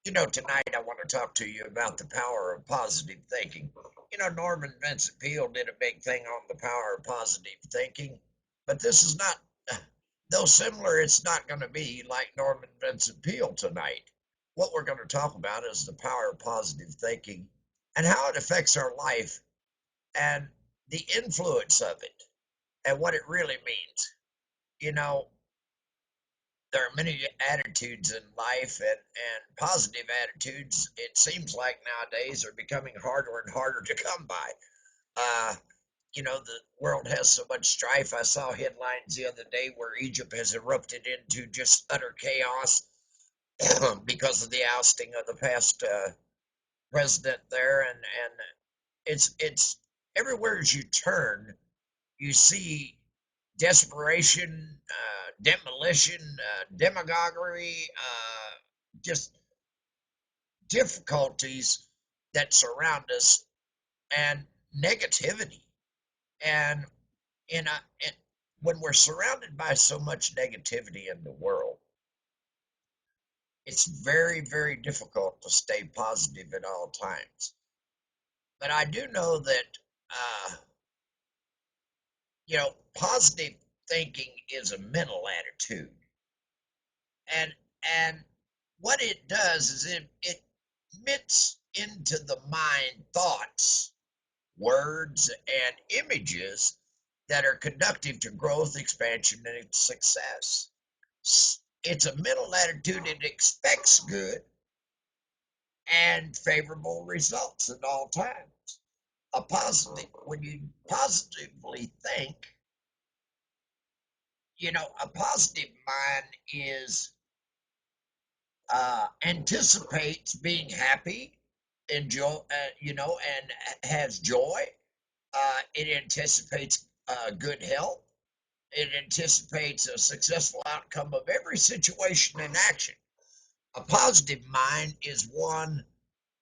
Tonight I want to talk to you about the power of positive thinking. Norman Vincent Peale did a big thing on the power of positive thinking, but this is not, though similar, it's not going to be like Norman Vincent Peale tonight. What we're going to talk about is the power of positive thinking and how it affects our life and the influence of it and what it really means. You know, there are many attitudes in life, and positive attitudes, it seems like nowadays, are becoming harder and harder to come by. uh the world has so much strife. I saw headlines the other day where Egypt has erupted into just utter chaos because of the ousting of the past president there, and it's everywhere as you turn you see desperation, demolition, demagoguery, just difficulties that surround us, and negativity. And in a, in, when we're surrounded by so much negativity in the world, it's very, very difficult to stay positive at all times. But I do know that, uh, positive thinking is a mental attitude. And what it does is it emits into the mind thoughts, words, and images that are conducive to growth, expansion, and success. It's a mental attitude. It expects good and favorable results at all times. When you positively think, a positive mind is anticipates being happy, enjoy, and has joy. It anticipates good health. It anticipates a successful outcome of every situation and action. A positive mind is one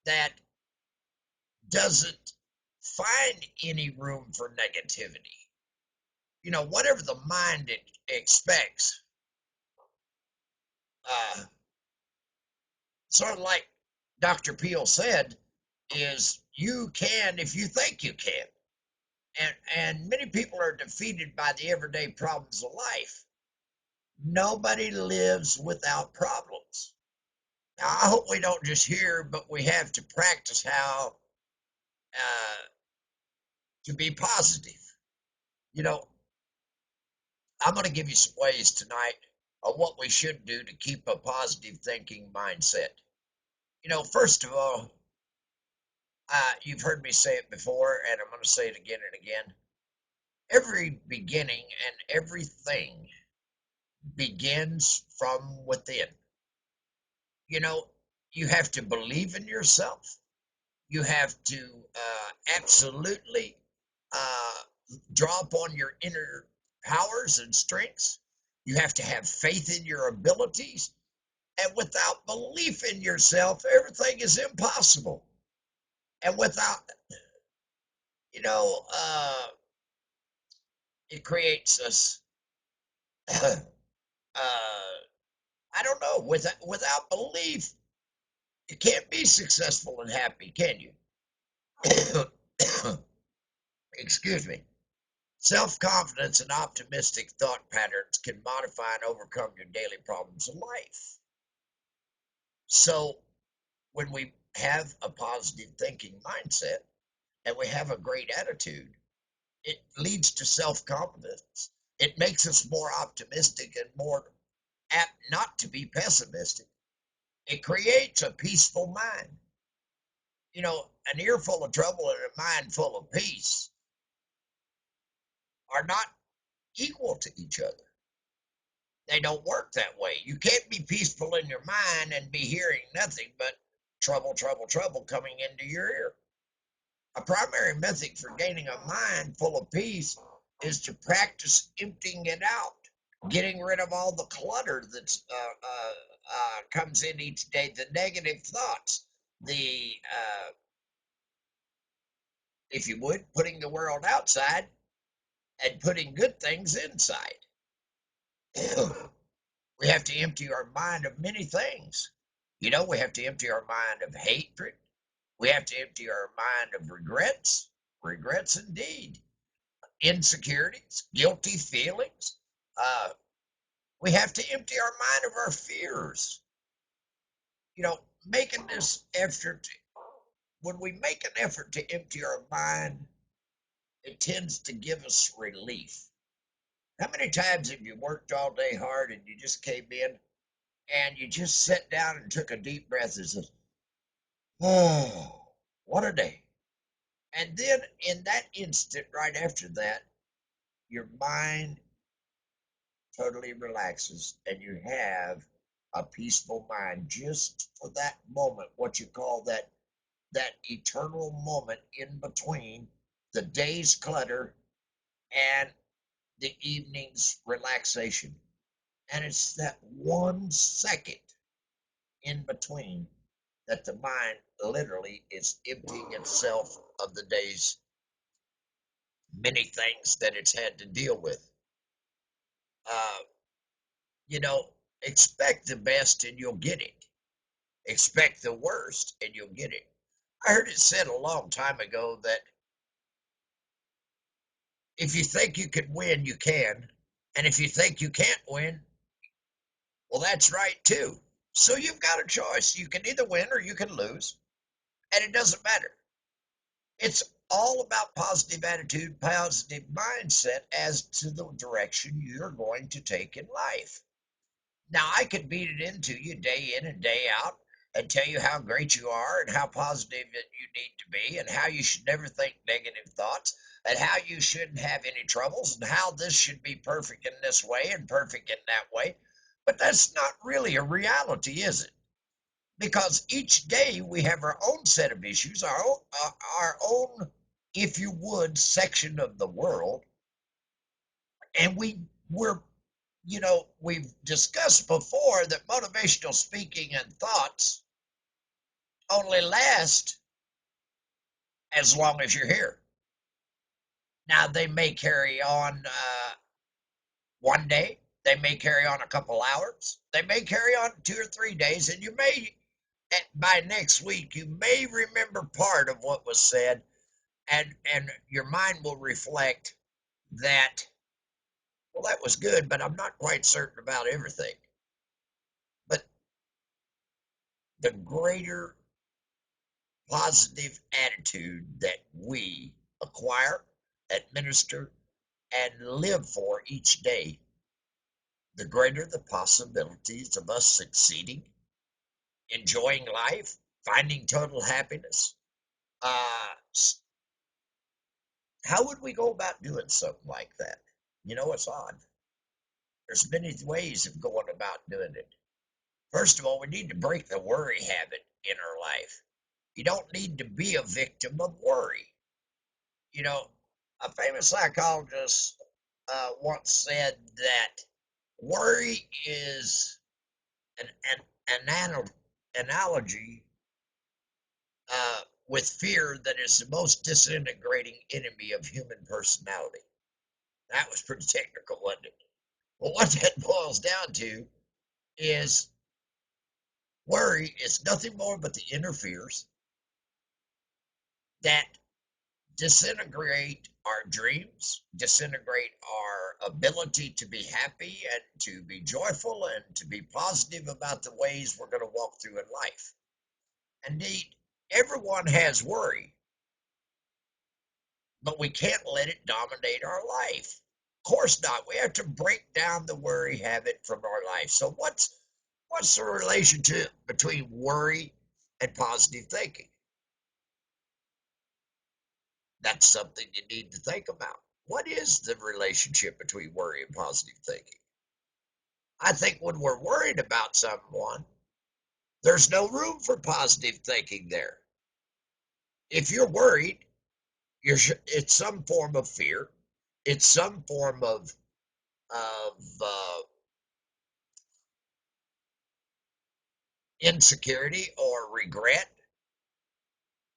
that doesn't find any room for negativity. Whatever the mind expects, uh, sort of like Dr. Peel said, is you can if you think you can. And many people are defeated by the everyday problems of life. Nobody lives without problems. Now, I hope we don't just hear, but we have to practice how uh, to be positive. You know, I'm going to give you some ways tonight of what we should do to keep a positive thinking mindset. First of all, you've heard me say it before, and I'm going to say it again and again. Every beginning and everything begins from within. You know, you have to believe in yourself. You have to absolutely uh, draw upon your inner powers and strengths. You have to have faith in your abilities. And without belief in yourself, everything is impossible. And without, you know, uh, it creates us, I don't know, without belief, you can't be successful and happy, can you? Excuse me. Self confidence and optimistic thought patterns can modify and overcome your daily problems in life. So, when we have a positive thinking mindset and we have a great attitude, it leads to self confidence. It makes us more optimistic and more apt not to be pessimistic. It creates a peaceful mind. An ear full of trouble and a mind full of peace are not equal to each other. They don't work that way. You can't be peaceful in your mind and be hearing nothing but trouble, trouble, trouble coming into your ear. A primary method for gaining a mind full of peace is to practice emptying it out, getting rid of all the clutter that comes in each day, the negative thoughts, if you would, putting the world outside and putting good things inside. We have to empty our mind of many things. We have to empty our mind of hatred. We have to empty our mind of regrets, regrets indeed, insecurities, guilty feelings. Uh, we have to empty our mind of our fears. Making this effort, when we make an effort to empty our mind, it tends to give us relief. How many times have you worked all day hard and you just came in and you just sat down and took a deep breath and said, "Oh, what a day." And then in that instant, right after that, your mind totally relaxes and you have a peaceful mind just for that moment, what you call that eternal moment in between the day's clutter and the evening's relaxation. And it's that 1 second in between that the mind literally is emptying itself of the day's many things that it's had to deal with. Uh, you know, expect the best and you'll get it. Expect the worst and you'll get it. I heard it said a long time ago that if you think you can win, you can. And if you think you can't win, well, that's right too. So you've got a choice. You can either win or you can lose, and it doesn't matter. It's all about positive attitude, positive mindset as to the direction you're going to take in life. Now, I could beat it into you day in and day out and tell you how great you are and how positive that you need to be and how you should never think negative thoughts and how you shouldn't have any troubles and how this should be perfect in this way and perfect in that way. But that's not really a reality, is it? Because each day we have our own set of issues, our own, if you would, section of the world, and we've discussed before that motivational speaking and thoughts only last as long as you're here. Now, they may carry on 1 day, they may carry on a couple hours, they may carry on 2 or 3 days, and by next week, you may remember part of what was said, and your mind will reflect that, well, that was good, but I'm not quite certain about everything. But the greater positive attitude that we acquire, administer, and live for each day, the greater the possibilities of us succeeding, enjoying life, finding total happiness. Uh, how would we go about doing something like that? It's odd. There's many ways of going about doing it. First of all, we need to break the worry habit in our life. You don't need to be a victim of worry. You know, a famous psychologist once said that worry is an analogy with fear that is the most disintegrating enemy of human personality. That was pretty technical, wasn't it? Well, what that boils down to is worry is nothing more but the inner fears that disintegrate our dreams, disintegrate our ability to be happy and to be joyful and to be positive about the ways we're going to walk through in life. Indeed, everyone has worry, but we can't let it dominate our life. Of course not. We have to break down the worry habit from our life. So what's the relationship between worry and positive thinking? That's something you need to think about. What is the relationship between worry and positive thinking? I think when we're worried about someone, there's no room for positive thinking there. If you're worried, it's some form of fear, it's some form of insecurity or regret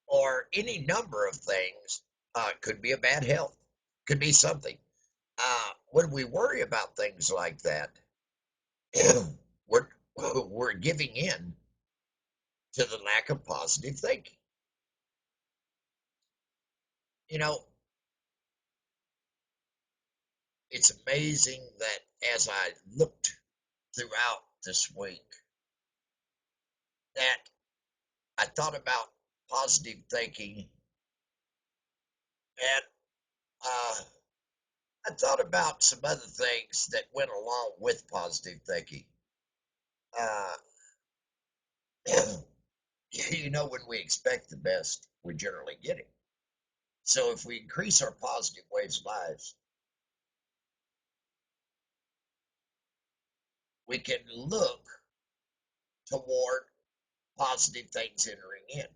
or any number of things. Could be a bad health, could be something. When we worry about things like that, we're we're giving in to the lack of positive thinking. You know, it's amazing that as I looked throughout this week, that I thought about positive thinking and uh, I thought about some other things that went along with positive thinking. Uh, when we expect the best, we generally get it. So if we increase our positive waves of lives, we can look toward positive things entering in.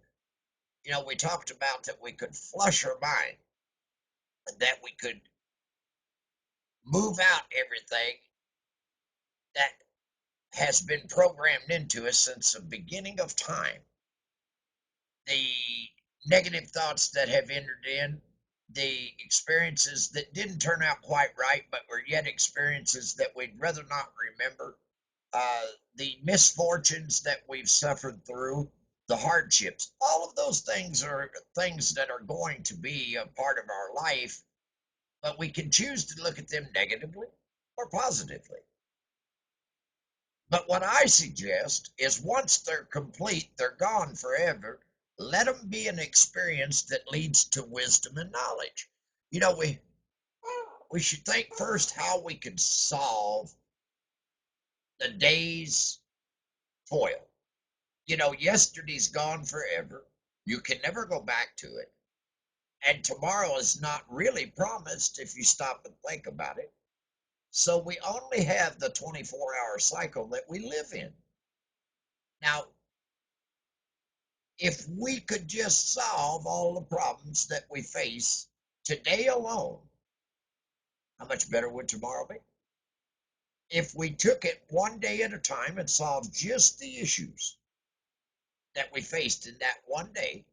We talked about that we could flush our mind and that we could move out everything that has been programmed into us since the beginning of time. The negative thoughts that have entered in, the experiences that didn't turn out quite right, but were yet experiences that we'd rather not remember, the misfortunes that we've suffered through, the hardships, all of those things are things that are going to be a part of our life, but we can choose to look at them negatively or positively. But what I suggest is once they're complete, they're gone forever. Let them be an experience that leads to wisdom and knowledge. You know, we should think first how we could solve the day's toil. Yesterday's gone forever. You can never go back to it. And tomorrow is not really promised if you stop and think about it. So we only have the 24-hour cycle that we live in. Now, if we could just solve all the problems that we face today alone, how much better would tomorrow be? If we took it one day at a time and solved just the issues that we faced in that one day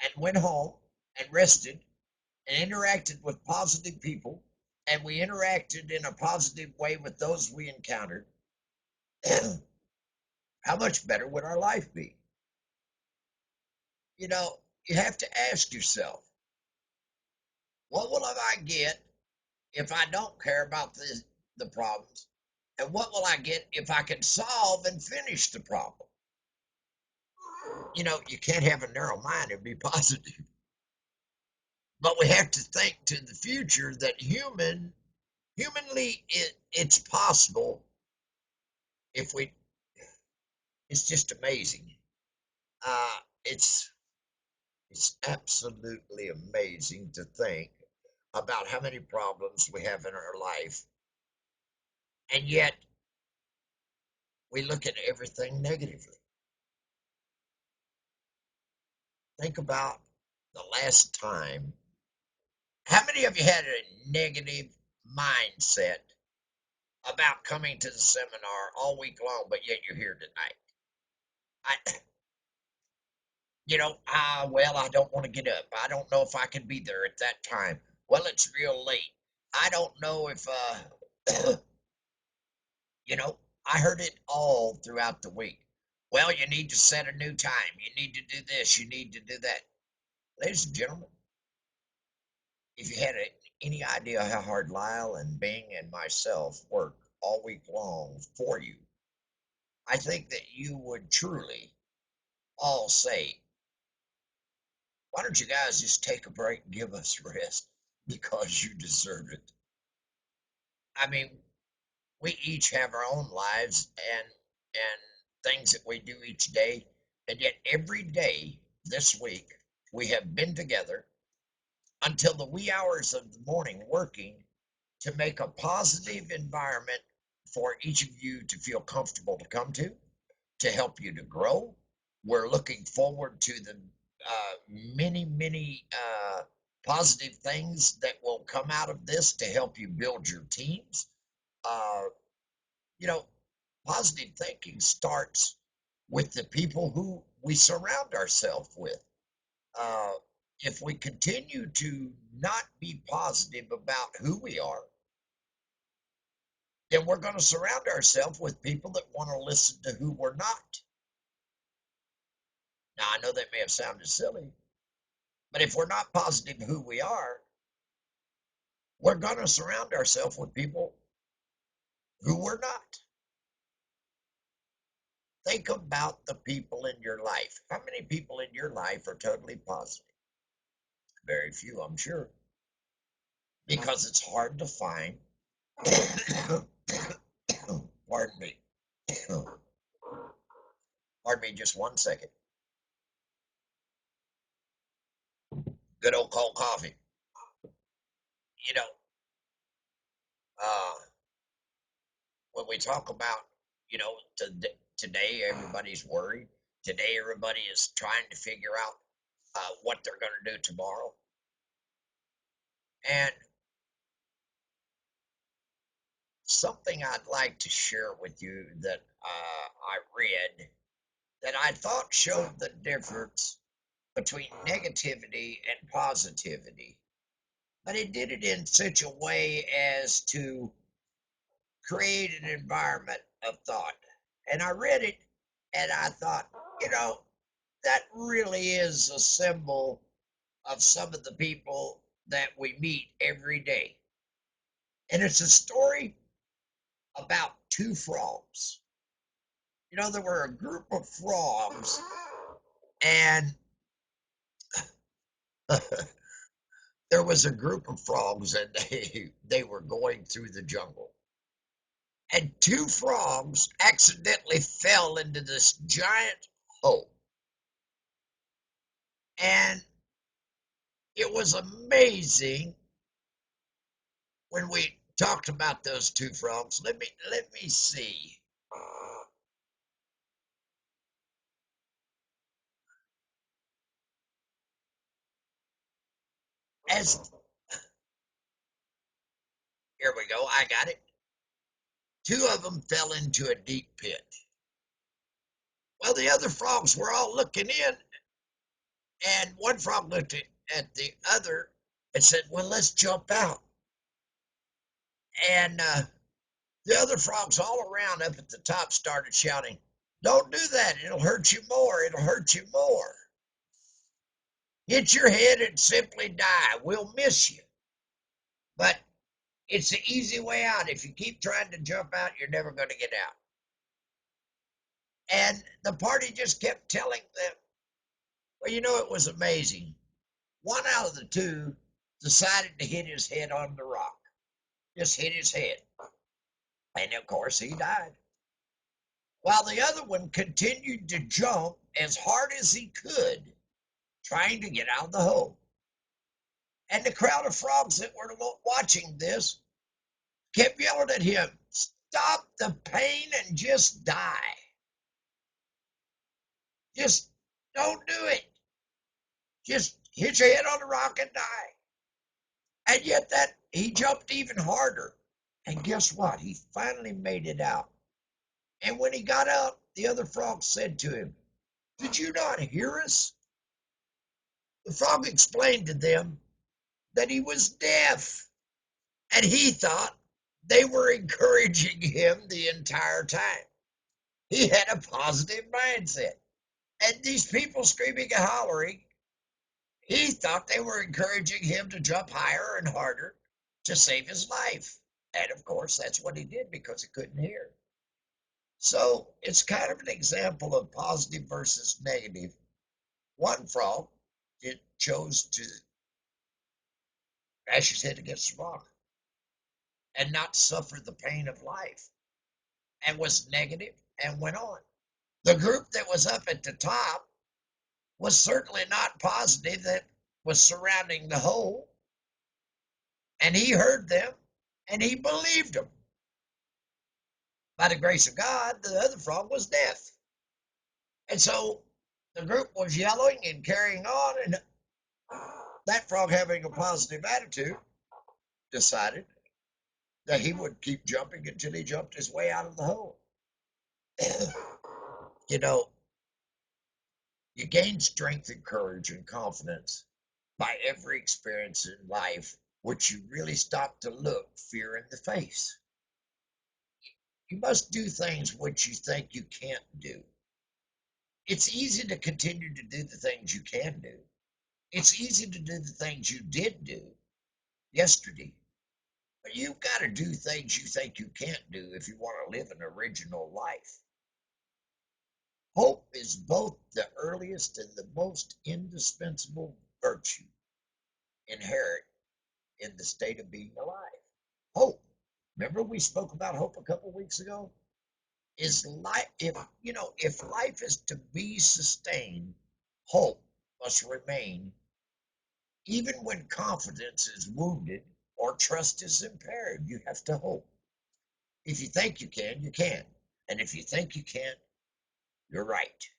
and went home and rested and interacted with positive people and we interacted in a positive way with those we encountered, how much better would our life be? You have to ask yourself, what will I get if I don't care about the problems? And what will I get if I can solve and finish the problem? You can't have a narrow mind and be positive. But we have to think to the future that humanly it's possible if we it's just amazing. It's absolutely amazing to think about how many problems we have in our life, and yet we look at everything negatively. Think about the last time. How many of you had a negative mindset about coming to the seminar all week long, but yet you're here tonight? I, well, I don't want to get up. I don't know if I can be there at that time. Well, it's real late. I don't know if, you know, I heard it all throughout the week. Well, you need to set a new time. You need to do this. You need to do that. Ladies and gentlemen, if you had any idea how hard Lyle and Bing and myself work all week long for you, I think that you would truly all say, why don't you guys just take a break and give us rest because you deserve it? I mean, we each have our own lives and things that we do each day, and yet every day this week we have been together until the wee hours of the morning working to make a positive environment for each of you to feel comfortable to come to help you to grow. We're looking forward to the many, many positive things that will come out of this to help you build your teams. Uh, you know, Positive thinking starts with the people who we surround ourselves with. Uh, if we continue to not be positive about who we are, then we're going to surround ourselves with people that want to listen to who we're not. Now, I know that may have sounded silly, but if we're not positive who we are, we're going to surround ourselves with people who we're not. Think about the people in your life. How many people in your life are totally positive? Very few, I'm sure, because it's hard to find. Pardon me. Pardon me just one second. Good old cold coffee. You know, uh, when we talk about, today everybody's worried. Today everybody is trying to figure out what they're going to do tomorrow. And something I'd like to share with you that I read that I thought showed the difference between negativity and positivity, but it did it in such a way as to create an environment of thought. And I read it and I thought, that really is a symbol of some of the people that we meet every day. And it's a story about two frogs. There were a group of frogs, and there was a group of frogs, and they were going through the jungle. And two frogs accidentally fell into this giant hole. And it was amazing when we talked about those two frogs. Let me see. As Here we go, I got it. Two of them fell into a deep pit. Well, the other frogs were all looking in, and one frog looked at the other and said, "Well, let's jump out." And the other frogs all around up at the top started shouting, "Don't do that. It'll hurt you more. It'll hurt you more. Hit your head and simply die. We'll miss you." But it's the easy way out. If you keep trying to jump out, you're never going to get out. And the party just kept telling them, well, it was amazing. One out of the two decided to hit his head on the rock. Just hit his head. And of course, he died. While the other one continued to jump as hard as he could, trying to get out of the hole. And the crowd of frogs that were watching this kept yelling at him, "Stop the pain and just die. Just don't do it. Just hit your head on the rock and die." And yet that he jumped even harder. And guess what? He finally made it out. And when he got out, the other frog said to him, "Did you not hear us?" The frog explained to them that he was deaf, and he thought they were encouraging him the entire time. He had a positive mindset. And these people screaming and hollering, he thought they were encouraging him to jump higher and harder to save his life. And of course, that's what he did because he couldn't hear. So it's kind of an example of positive versus negative. One frog chose to bash his head against the rock and not suffer the pain of life, and was negative and went on. The group that was up at the top was certainly not positive, that was surrounding the hole, and he heard them and he believed them. By the grace of God, the other frog was deaf. And so the group was yelling and carrying on, and that frog, having a positive attitude, decided that he would keep jumping until he jumped his way out of the hole. you know, you gain strength and courage and confidence by every experience in life which you really stop to look fear in the face. You must do things which you think you can't do. It's easy to continue to do the things you can do. It's easy to do the things you did do yesterday. But you've got to do things you think you can't do if you want to live an original life. Hope is both the earliest and the most indispensable virtue inherent in the state of being alive. Hope. Remember we spoke about hope a couple weeks ago? Is life if life is to be sustained, hope must remain even when confidence is wounded or trust is impaired. You have to hope. If you think you can, you can. And if you think you can't, you're right.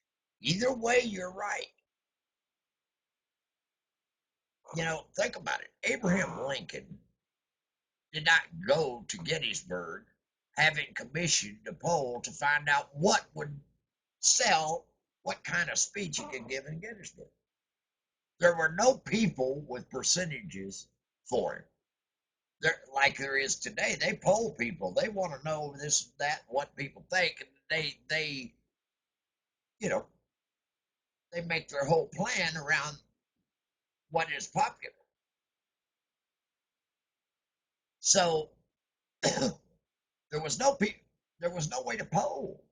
Either way, you're right. Think about it. Abraham Lincoln did not go to Gettysburg having commissioned a poll to find out what would sell, what kind of speech he could give in Gettysburg. There were no people with percentages for him. Like there is today. They poll people. They want to know this, that, what people think, and you know, they make their whole plan around what is popular. So there was no way to poll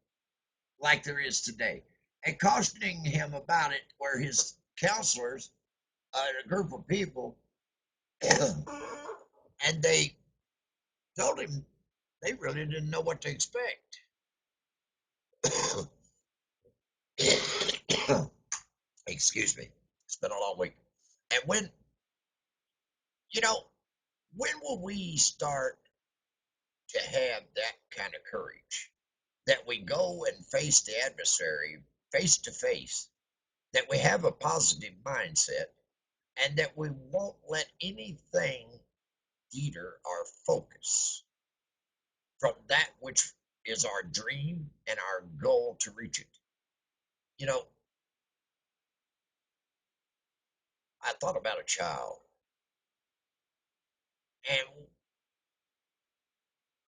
like there is today. And cautioning him about it, where his counselors, a group of people, and they told him they really didn't know what to expect. Excuse me. It's been a long week. And you know, when will we start to have that kind of courage that we go and face the adversary face to face, that we have a positive mindset, and that we won't let anything deter our focus from that which is our dream and our goal to reach it? You know, I thought about a child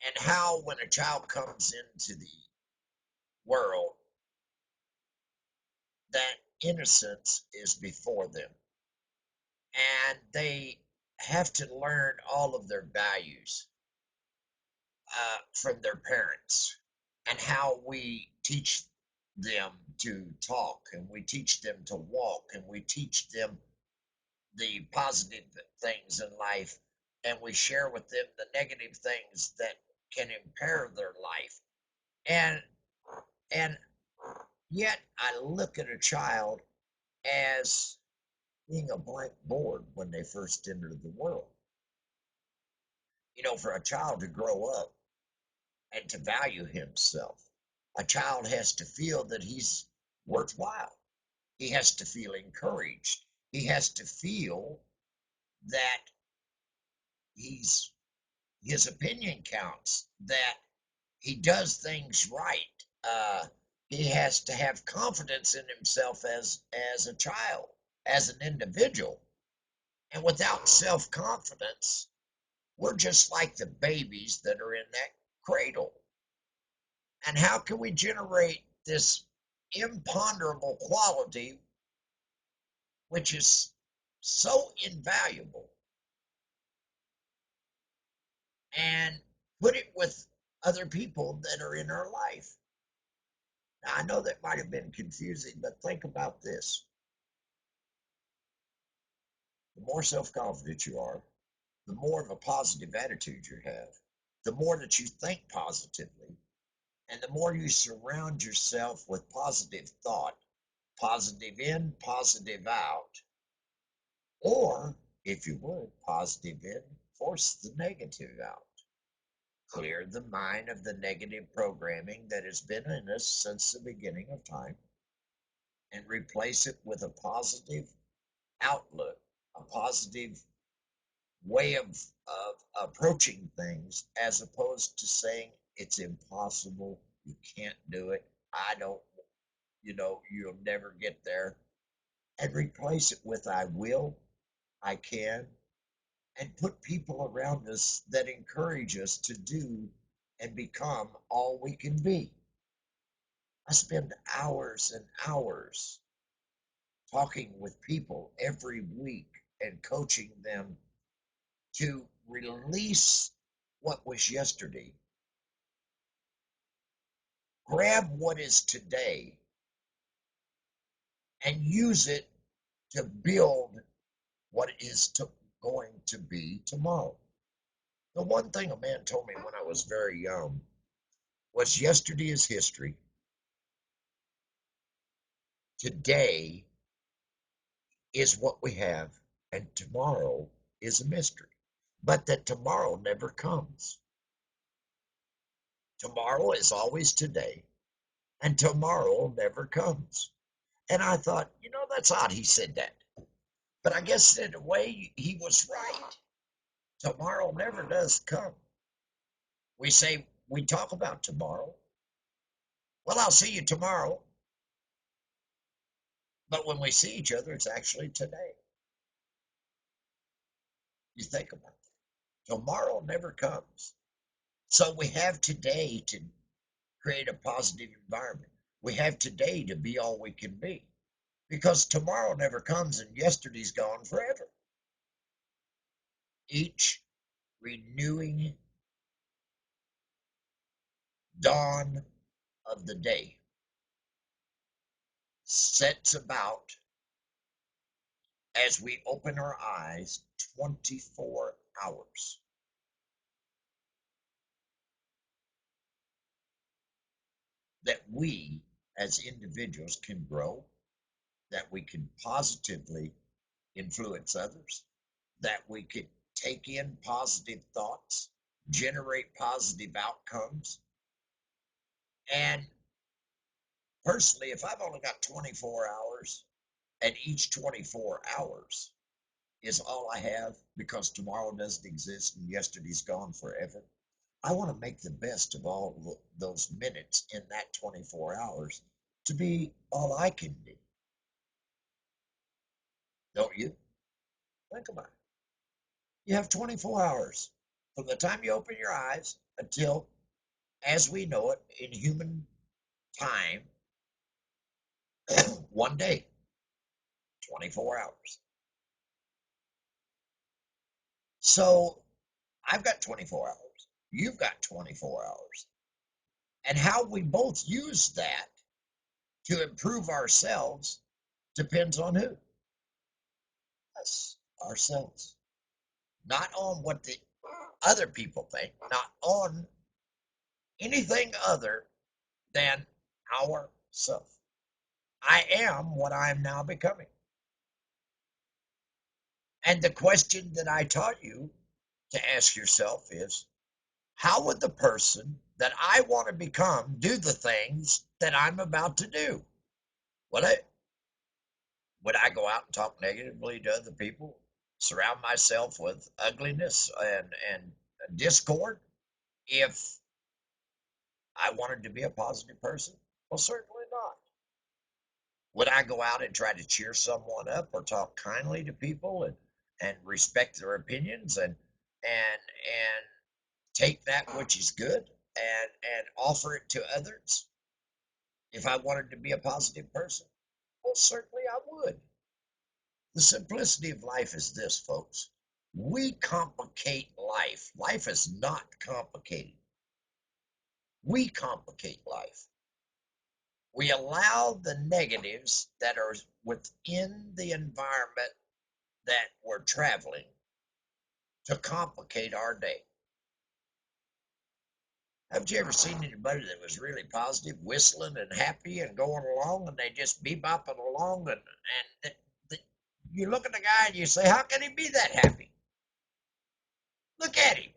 and how when a child comes into the world, that innocence is before them, and they have to learn all of their values from their parents, and how we teach them to talk, and we teach them to walk, and we teach them the positive things in life, and we share with them the negative things that can impair their life. And and yet I look at a child as being a blank board when they first enter the world. For a child to grow up and to value himself, a child has to feel that he's worthwhile. He has to feel encouraged. He has to feel that he's his opinion counts, that he does things right. He has to have confidence in himself as a child, as an individual. And without self confidence, we're just like the babies that are in that cradle. And how can we generate this imponderable quality, which is so invaluable, and put it with other people that are in our life? Now, I know that might have been confusing, but think about this. The more self confident you are, the more of a positive attitude you have, the more that you think positively, and the more you surround yourself with positive thought, positive in, positive out, or if you would, positive in, force the negative out. Clear the mind of the negative programming that has been in us since the beginning of time, and replace it with a positive outlook, a positive way of approaching things, as opposed to saying it's impossible, you can't do it, I don't, you'll never get there. And replace it with I will, I can, and put people around us that encourage us to do and become all we can be. I spend hours and hours talking with people every week and coaching them to release what was yesterday, grab what is today, and use it to build what is going to be tomorrow. The one thing a man told me when I was very young was yesterday is history. Today is what we have, and tomorrow is a mystery. But that tomorrow never comes. Tomorrow is always today, and tomorrow never comes. And I thought, that's odd he said that. But I guess in a way he was right. Tomorrow never does come. We talk about tomorrow. Well, I'll see you tomorrow. But when we see each other, it's actually today. You think about it. Tomorrow never comes. So we have today to create a positive environment. We have today to be all we can be. Because tomorrow never comes and yesterday's gone forever. Each renewing dawn of the day sets about as we open our eyes 24 hours. That we as individuals can grow, that we can positively influence others, that we could take in positive thoughts, generate positive outcomes. And personally, if I've only got 24 hours and each 24 hours is all I have because tomorrow doesn't exist and yesterday's gone forever, I want to make the best of all those minutes in that 24 hours to be all I can be. Don't you? Think about it. You have 24 hours from the time you open your eyes until, as we know it in human time, one day, 24 hours. So I've got 24 hours. You've got 24 hours. And how we both use that to improve ourselves depends on who? Us, ourselves. Not on what the other people think, not on anything other than ourself. I am what I am now becoming. And the question that I taught you to ask yourself is, how would the person that I want to become do the things that I'm about to do? Would I go out and talk negatively to other people, surround myself with ugliness and discord if I wanted to be a positive person? Well, certainly not. Would I go out and try to cheer someone up or talk kindly to people and respect their opinions and take that which is good and offer it to others if I wanted to be a positive person? Well, certainly I would. The simplicity of life is this, folks. We complicate life. Life is not complicated. We complicate life. We allow the negatives that are within the environment that we're traveling to complicate our day. Haven't you ever seen anybody that was really positive, whistling and happy and going along, and they just bebopping along, and you look at the guy and you say, how can he be that happy? Look at him.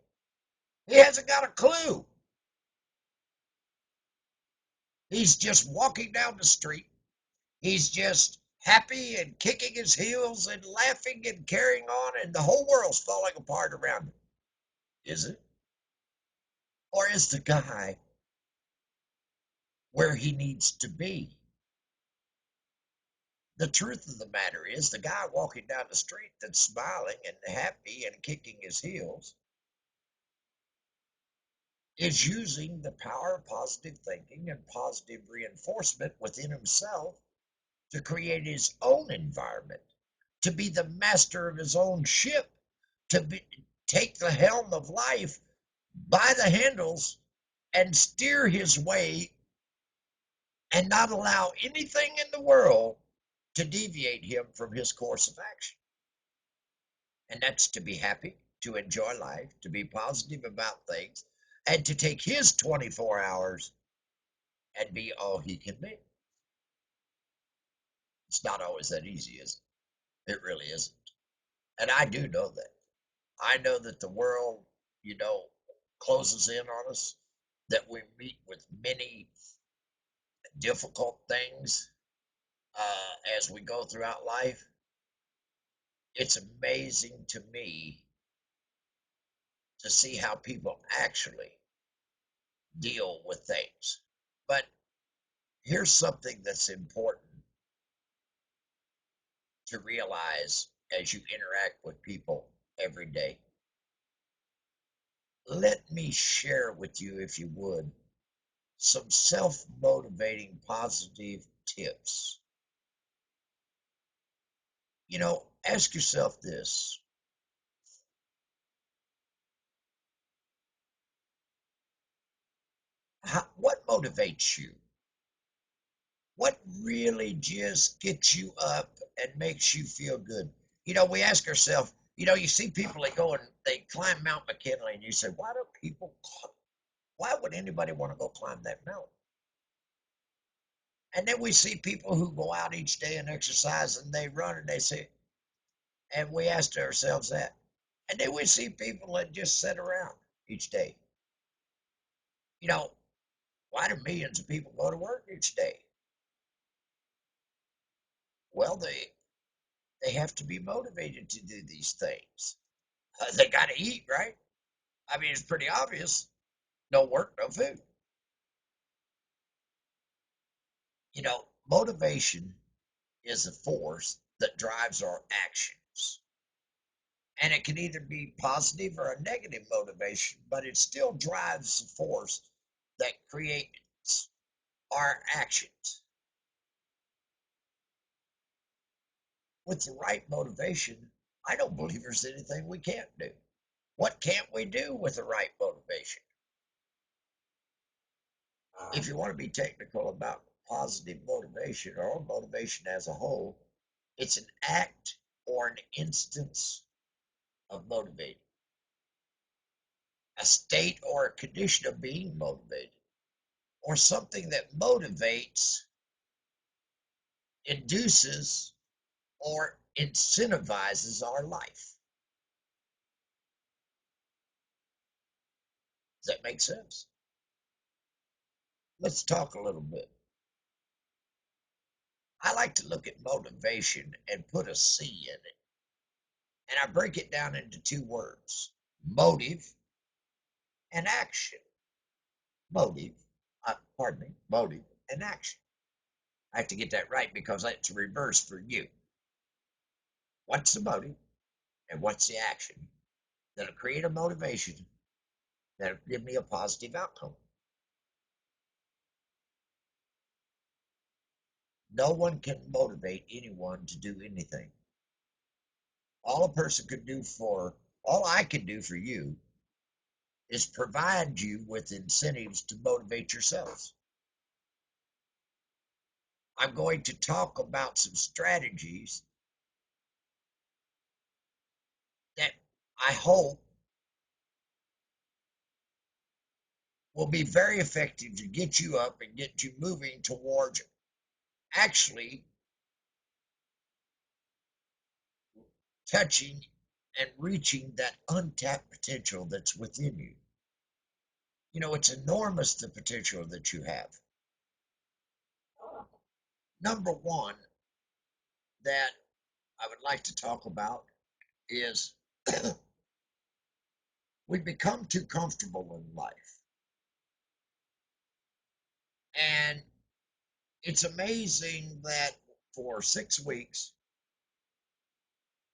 He hasn't got a clue. He's just walking down the street. He's just happy and kicking his heels and laughing and carrying on, and the whole world's falling apart around him. Is it? Or is the guy where he needs to be? The truth of the matter is, the guy walking down the street that's smiling and happy and kicking his heels is using the power of positive thinking and positive reinforcement within himself to create his own environment, to be the master of his own ship, take the helm of life by the handles and steer his way and not allow anything in the world to deviate him from his course of action. And that's to be happy, to enjoy life, to be positive about things, and to take his 24 hours and be all he can be. It's not always that easy, is it? It really isn't. And I do know that. I know that the world, you know, closes in on us, that we meet with many difficult things as we go throughout life. It's amazing to me to see how people actually deal with things. But here's something that's important to realize as you interact with people every day. Let me share with you, if you would, some self motivating positive tips. Ask yourself this: what motivates you? What really just gets you up and makes you feel good? We ask ourselves, you see people that go and they climb Mount McKinley, and you say, why would anybody want to go climb that mountain? And then we see people who go out each day and exercise and they run and they say, and we ask ourselves that. And then we see people that just sit around each day. You know, why do millions of people go to work each day? Well, they have to be motivated to do these things. They got to eat, right? I mean, it's pretty obvious. No work, no food. Motivation is a force that drives our actions. And it can either be positive or a negative motivation, but it still drives the force that creates our actions. With the right motivation, I don't believe there's anything we can't do. What can't we do with the right motivation? If you want to be technical about positive motivation or motivation as a whole, it's an act or an instance of motivating, a state or a condition of being motivated, or something that motivates, induces, or incentivizes our life. Does that make sense? Let's talk a little bit. I like to look at motivation and put a C in it. And I break it down into two words: motive and action. Motive and action. I have to get that right because it's reverse for you. What's the motive and what's the action that'll create a motivation that'll give me a positive outcome? No one can motivate anyone to do anything. All a person could do for, all I can do for you is provide you with incentives to motivate yourselves. I'm going to talk about some strategies that I hope will be very effective to get you up and get you moving towards actually touching and reaching that untapped potential that's within you. It's enormous, the potential that you have. Number one that I would like to talk about is we become too comfortable in life. And it's amazing that for 6 weeks,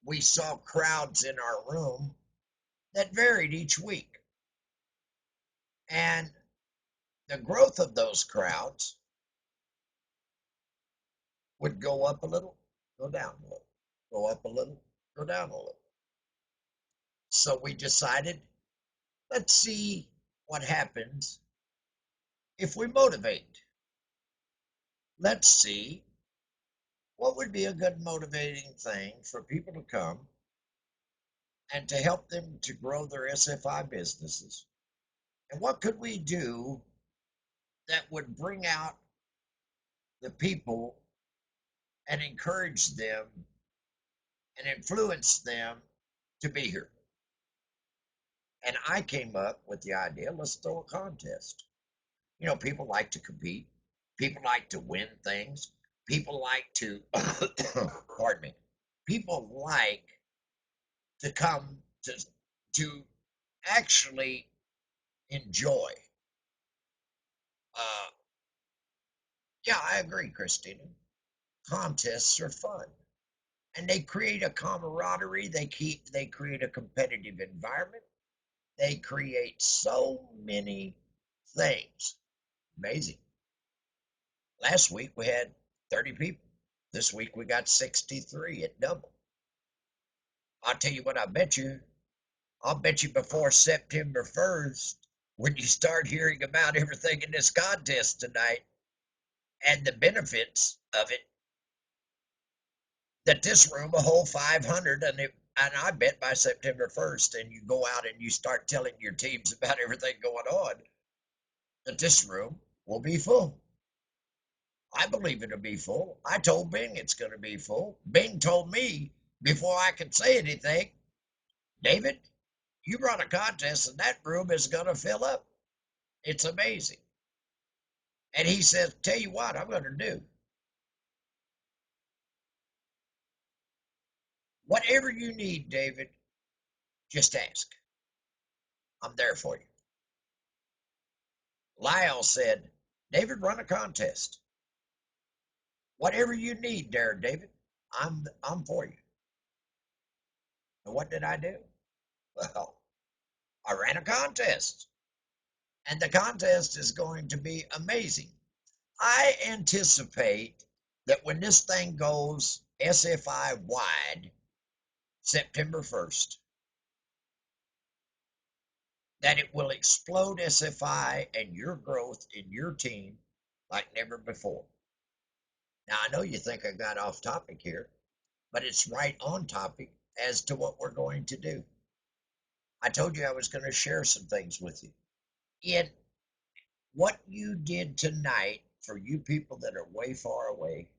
we saw crowds in our room that varied each week. And the growth of those crowds would go up a little, go down a little, go up a little, go down a little. So we decided, let's see what happens if we motivate. Let's see what would be a good motivating thing for people to come and to help them to grow their SFI businesses. And what could we do that would bring out the people and encourage them and influence them to be here? And I came up with the idea, let's throw a contest. You know, people like to compete. People like to win things. People like to, pardon me, people like to come to actually enjoy. Uh, yeah, I agree, Christina. Contests are fun, and they create a camaraderie. They create a competitive environment. They create so many things. Amazing. Last week we had 30 people. This week we got 63 at double. I'll tell you what, I'll bet you before September 1st, when you start hearing about everything in this contest tonight and the benefits of it, that this room will hold 500, and I bet by September 1st, and you go out and you start telling your teams about everything going on, that this room will be full. I believe it'll be full. I told Bing it's going to be full. Bing told me before I could say anything, David, you run a contest and that room is going to fill up. It's amazing. And he says, tell you what I'm going to do. Whatever you need, David, just ask. I'm there for you. Lyle said, David, run a contest. Whatever you need there, David, I'm for you. And what did I do? Well, I ran a contest. And the contest is going to be amazing. I anticipate that when this thing goes SFI wide, September 1st, that it will explode SFI and your growth in your team like never before. Now, I know you think I got off topic here, but it's right on topic as to what we're going to do. I told you I was going to share some things with you. In what you did tonight, for you people that are way far away,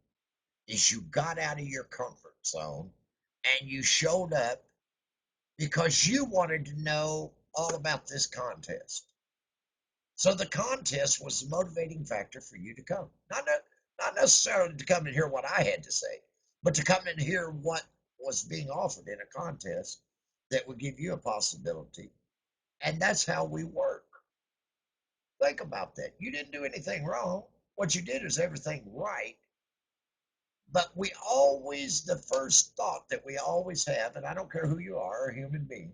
is you got out of your comfort zone and you showed up because you wanted to know all about this contest. So the contest was the motivating factor for you to come. Not necessarily to come and hear what I had to say, but to come and hear what was being offered in a contest that would give you a possibility. And that's how we work. Think about that. You didn't do anything wrong. What you did is everything right. But we always, the first thought that we always have, and I don't care who you are, a human being,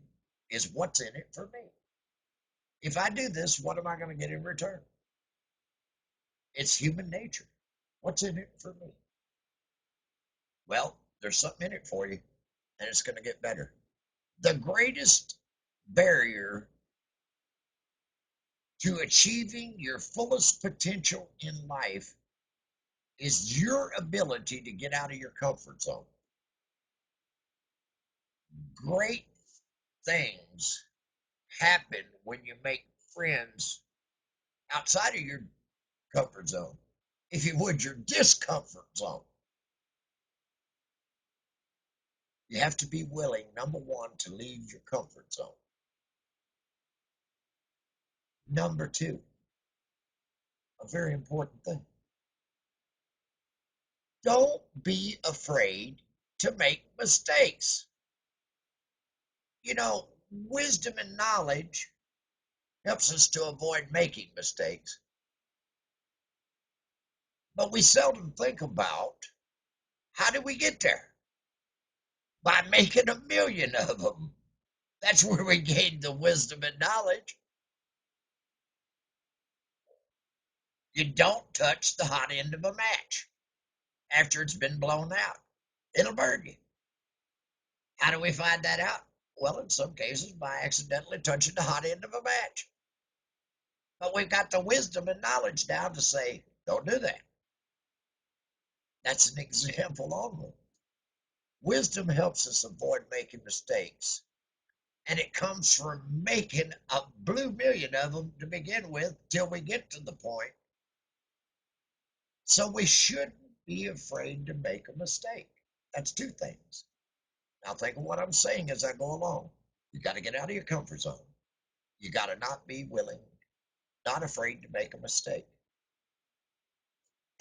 is what's in it for me? If I do this, what am I going to get in return? It's human nature. What's in it for me? Well, there's something in it for you, and it's going to get better. The greatest barrier to achieving your fullest potential in life is your ability to get out of your comfort zone. Great things happen when you make friends outside of your comfort zone. If you would, your discomfort zone. You have to be willing, number one, to leave your comfort zone. Number two, a very important thing, don't be afraid to make mistakes. You know, wisdom and knowledge helps us to avoid making mistakes. But we seldom think about how did we get there? By making a million of them. That's where we gain the wisdom and knowledge. You don't touch the hot end of a match after it's been blown out. It'll burn you. How do we find that out? Well, in some cases, by accidentally touching the hot end of a match. But we've got the wisdom and knowledge now to say, don't do that. That's an example only. Wisdom helps us avoid making mistakes. And it comes from making a blue million of them to begin with till we get to the point. So we shouldn't be afraid to make a mistake. That's two things. Now think of what I'm saying as I go along. You got to get out of your comfort zone. You got to not be willing, not afraid to make a mistake.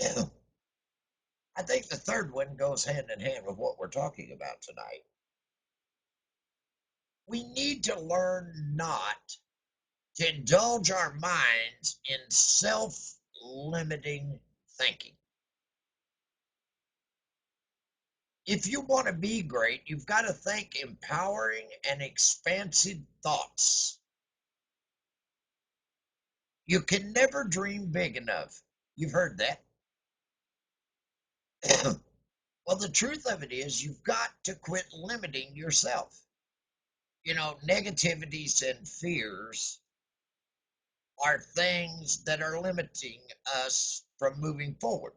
I think the third one goes hand in hand with what we're talking about tonight. We need to learn not to indulge our minds in self-limiting thinking. If you want to be great, you've got to think empowering and expansive thoughts. You can never dream big enough. You've heard that. Well, the truth of it is, you've got to quit limiting yourself. Negativities and fears are things that are limiting us from moving forward.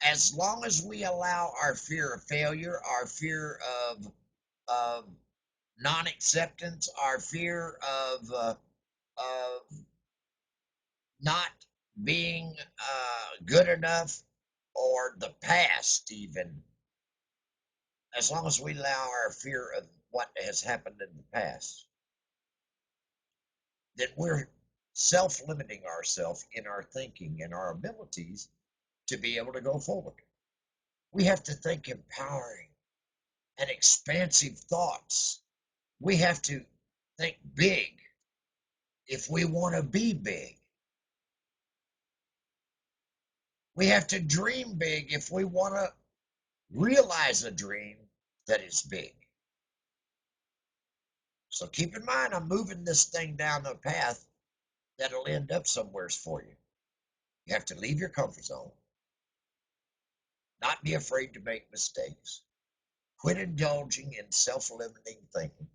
As long as we allow our fear of failure, our fear of non-acceptance, our fear of not being good enough, or the past even, as long as we allow our fear of what has happened in the past, then we're self-limiting ourselves in our thinking and our abilities to be able to go forward. We have to think empowering and expansive thoughts. We have to think big if we want to be big. We have to dream big if we want to realize a dream that is big. So keep in mind, I'm moving this thing down a path that'll end up somewhere for you. You have to leave your comfort zone, not be afraid to make mistakes, quit indulging in self-limiting thinking.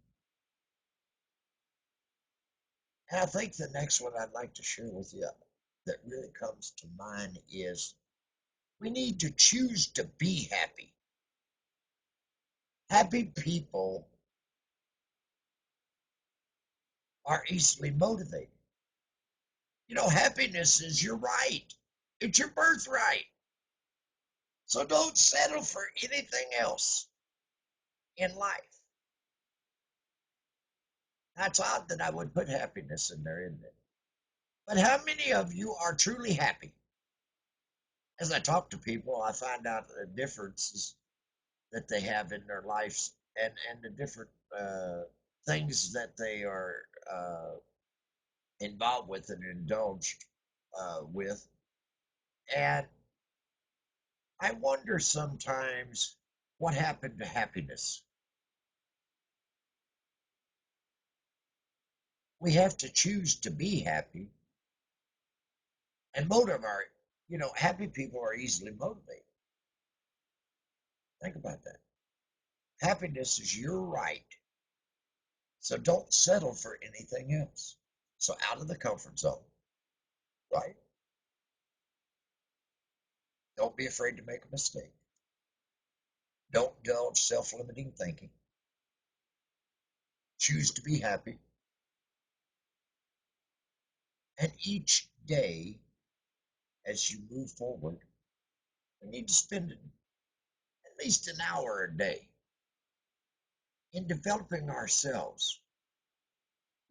And I think the next one I'd like to share with you that really comes to mind is we need to choose to be happy. Happy people are easily motivated. Happiness is your right. It's your birthright. So don't settle for anything else in life. That's odd that I would put happiness in there, isn't it? But how many of you are truly happy? As I talk to people, I find out the differences that they have in their lives, and the different things that they are involved with and indulged with. And I wonder sometimes what happened to happiness. We have to choose to be happy and motivate our, happy people are easily motivated. Think about that. Happiness is your right. So don't settle for anything else. So out of the comfort zone, right? Don't be afraid to make a mistake. Don't indulge self-limiting thinking. Choose to be happy. And each day, as you move forward, we need to spend at least an hour a day in developing ourselves.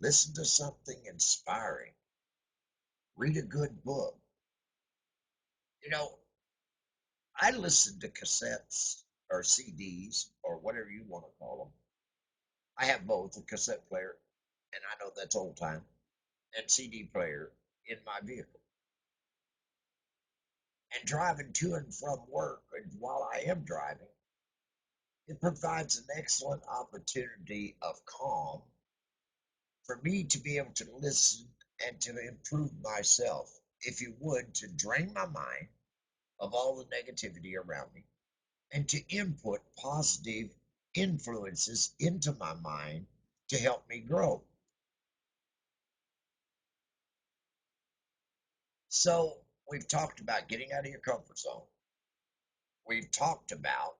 Listen to something inspiring. Read a good book. I listen to cassettes or CDs or whatever you want to call them. I have both a cassette player, and I know that's old time, and CD player in my vehicle. And driving to and from work, and while I am driving, it provides an excellent opportunity of calm for me to be able to listen and to improve myself. if you would, to drain my mind of all the negativity around me and to input positive influences into my mind to help me grow. So, we've talked about getting out of your comfort zone. We've talked about,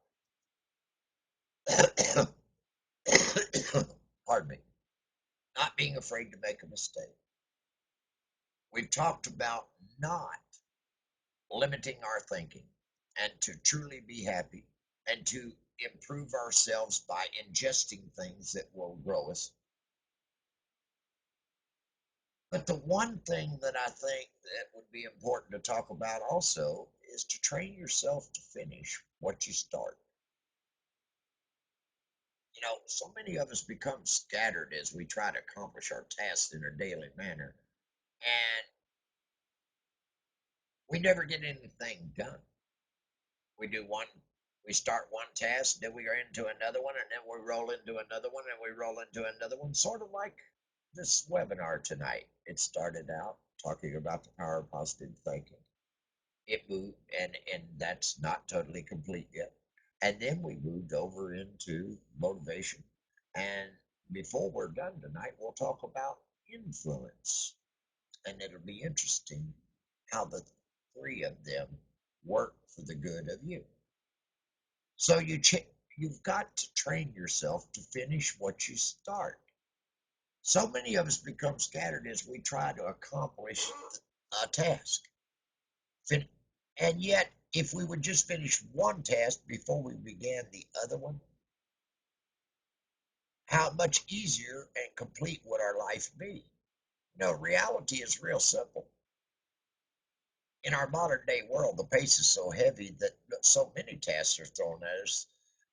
pardon me, not being afraid to make a mistake. We've talked about not limiting our thinking and to truly be happy and to improve ourselves by ingesting things that will grow us. But the one thing that I think that would be important to talk about also is to train yourself to finish what you start. So many of us become scattered as we try to accomplish our tasks in a daily manner, and we never get anything done. We do one, we start one task, then we are into another one, and then we roll into another one, and we roll into another one, sort of like this webinar tonight. It started out talking about the power of positive thinking. It moved, and that's not totally complete yet. And then we moved over into motivation. And before we're done tonight, we'll talk about influence. And it'll be interesting how the three of them work for the good of you. So you've got to train yourself to finish what you start. So many of us become scattered as we try to accomplish a task. And yet, if we would just finish one task before we began the other one, how much easier and complete would our life be? Reality is real simple. In our modern day world, the pace is so heavy that so many tasks are thrown at us,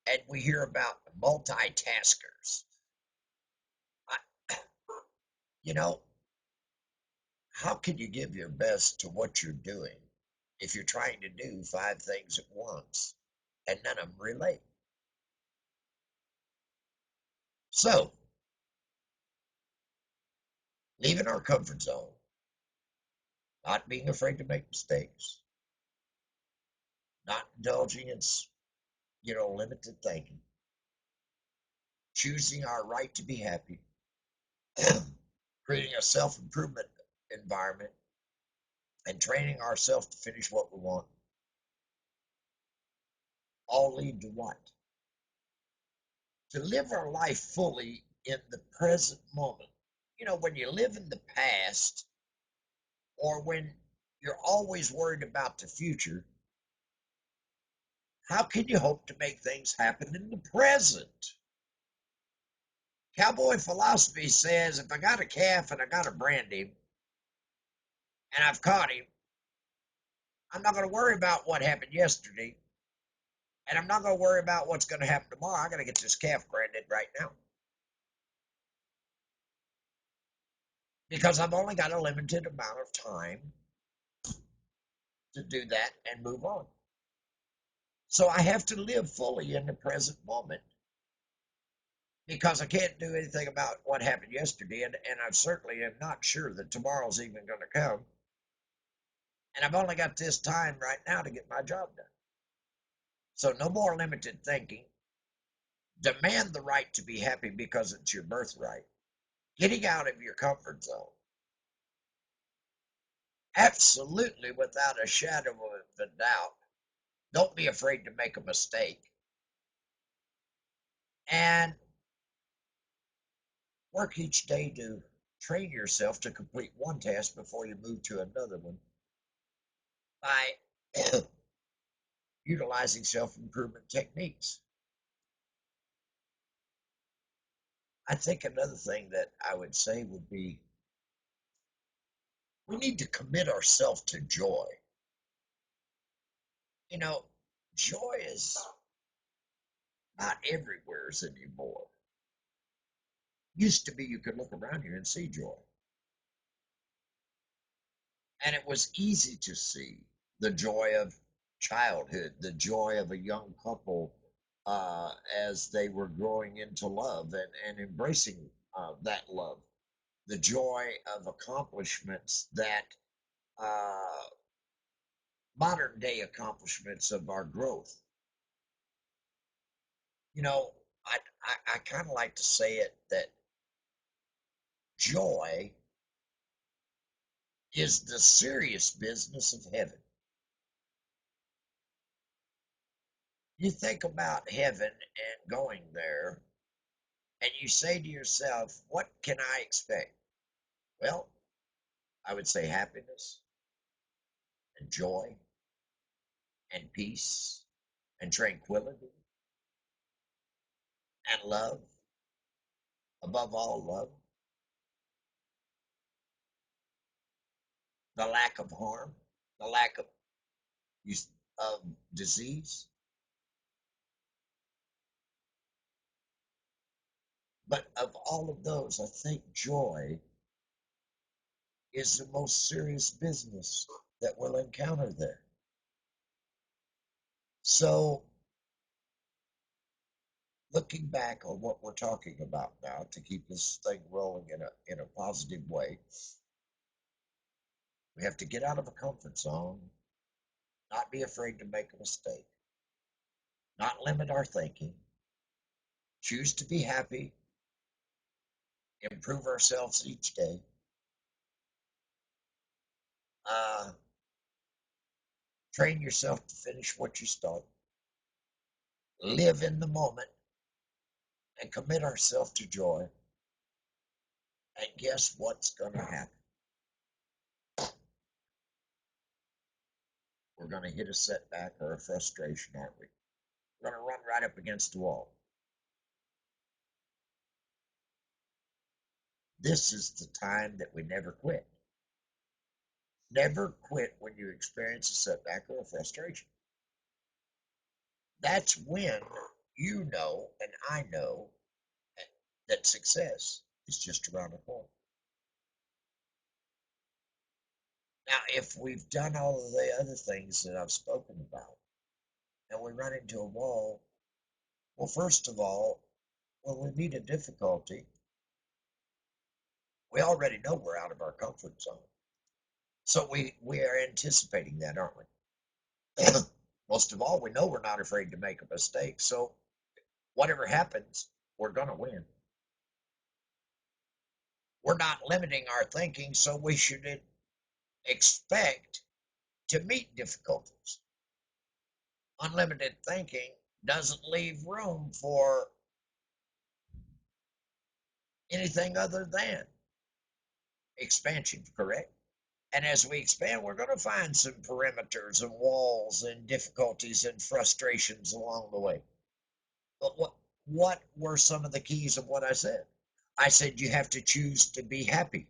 and we hear about multitaskers. I, you know, how can you give your best to what you're doing if you're trying to do five things at once and none of them relate? So, leaving our comfort zone, not being afraid to make mistakes, not indulging in, limited thinking, choosing our right to be happy, creating a self-improvement environment, and training ourselves to finish what we want, all lead to what? To live our life fully in the present moment. When you live in the past or when you're always worried about the future, how can you hope to make things happen in the present? Cowboy philosophy says if I got a calf and I got to brand him and I've caught him, I'm not going to worry about what happened yesterday, and I'm not going to worry about what's going to happen tomorrow. I got to get this calf branded right now because I've only got a limited amount of time to do that and move on. So I have to live fully in the present moment because I can't do anything about what happened yesterday, and I certainly am not sure that tomorrow's even going to come. And I've only got this time right now to get my job done. So no more limited thinking. Demand the right to be happy because it's your birthright. Getting out of your comfort zone. Absolutely, without a shadow of a doubt. Don't be afraid to make a mistake. And work each day to train yourself to complete one task before you move to another one by utilizing self-improvement techniques. I think another thing that I would say would be we need to commit ourselves to joy. You know, joy is not everywhere anymore. Used to be you could look around you and see joy. And it was easy to see the joy of childhood, the joy of a young couple as they were growing into love and embracing that love, the joy of accomplishments that uh, modern day accomplishments of our growth. You know, I kind of like to say it that joy is the serious business of heaven. You think about heaven and going there, and you say to yourself, what can I expect? Well, I would say happiness and joy and peace and tranquility and love, above all, love, the lack of harm, the lack of use of disease. But of all of those, I think joy is the most serious business that we'll encounter there. So, looking back on what we're talking about now to keep this thing rolling in a positive way, we have to get out of a comfort zone, not be afraid to make a mistake, not limit our thinking, choose to be happy, improve ourselves each day, uh, train yourself to finish what you start, live in the moment, and commit ourselves to joy. And guess what's going to happen? We're going to hit a setback or a frustration, aren't we? We're going to run right up against the wall. This is the time that we never quit. Never quit when you experience a setback or a frustration. That's when you know and I know that success is just around the corner. Now, if we've done all of the other things that I've spoken about and we run into a wall, well, first of all, when we meet a difficulty, we already know we're out of our comfort zone. So we are anticipating that, aren't we? Most of all, we know we're not afraid to make a mistake. So whatever happens, we're going to win. We're not limiting our thinking, so we should expect to meet difficulties. Unlimited thinking doesn't leave room for anything other than expansion, correct? And as we expand, we're going to find some perimeters and walls and difficulties and frustrations along the way. But what were some of the keys of what I said? I said you have to choose to be happy.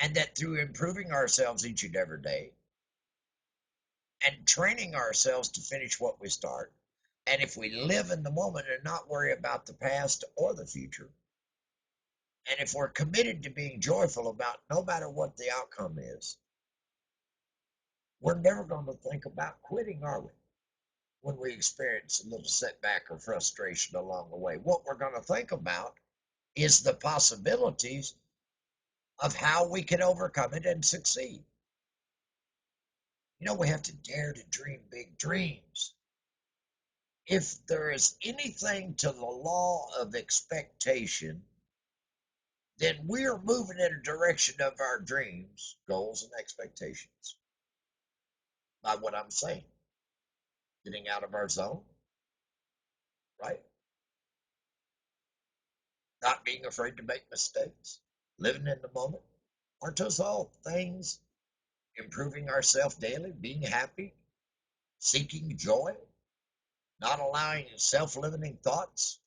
And that through improving ourselves each and every day and training ourselves to finish what we start, and if we live in the moment and not worry about the past or the future, and if we're committed to being joyful about no matter what the outcome is, we're never going to think about quitting, are we? When we experience a little setback or frustration along the way, what we're going to think about is the possibilities of how we can overcome it and succeed. You know, we have to dare to dream big dreams. If there is anything to the law of expectation, then we're moving in a direction of our dreams, goals, and expectations by what I'm saying. Getting out of our zone, right? Not being afraid to make mistakes, living in the moment. Aren't those all things? Improving ourselves daily, being happy, seeking joy, not allowing self-limiting thoughts.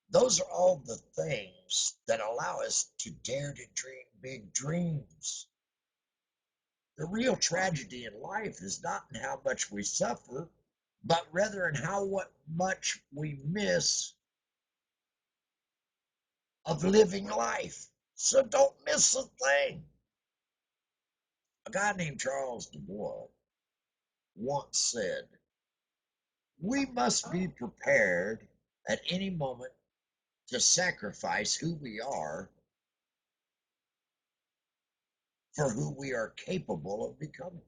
Those are all the things that allow us to dare to dream big dreams. The real tragedy in life is not in how much we suffer, but rather in how much we miss of living life. So don't miss a thing. A guy named Charles Dubois once said, we must be prepared at any moment to sacrifice who we are for who we are capable of becoming.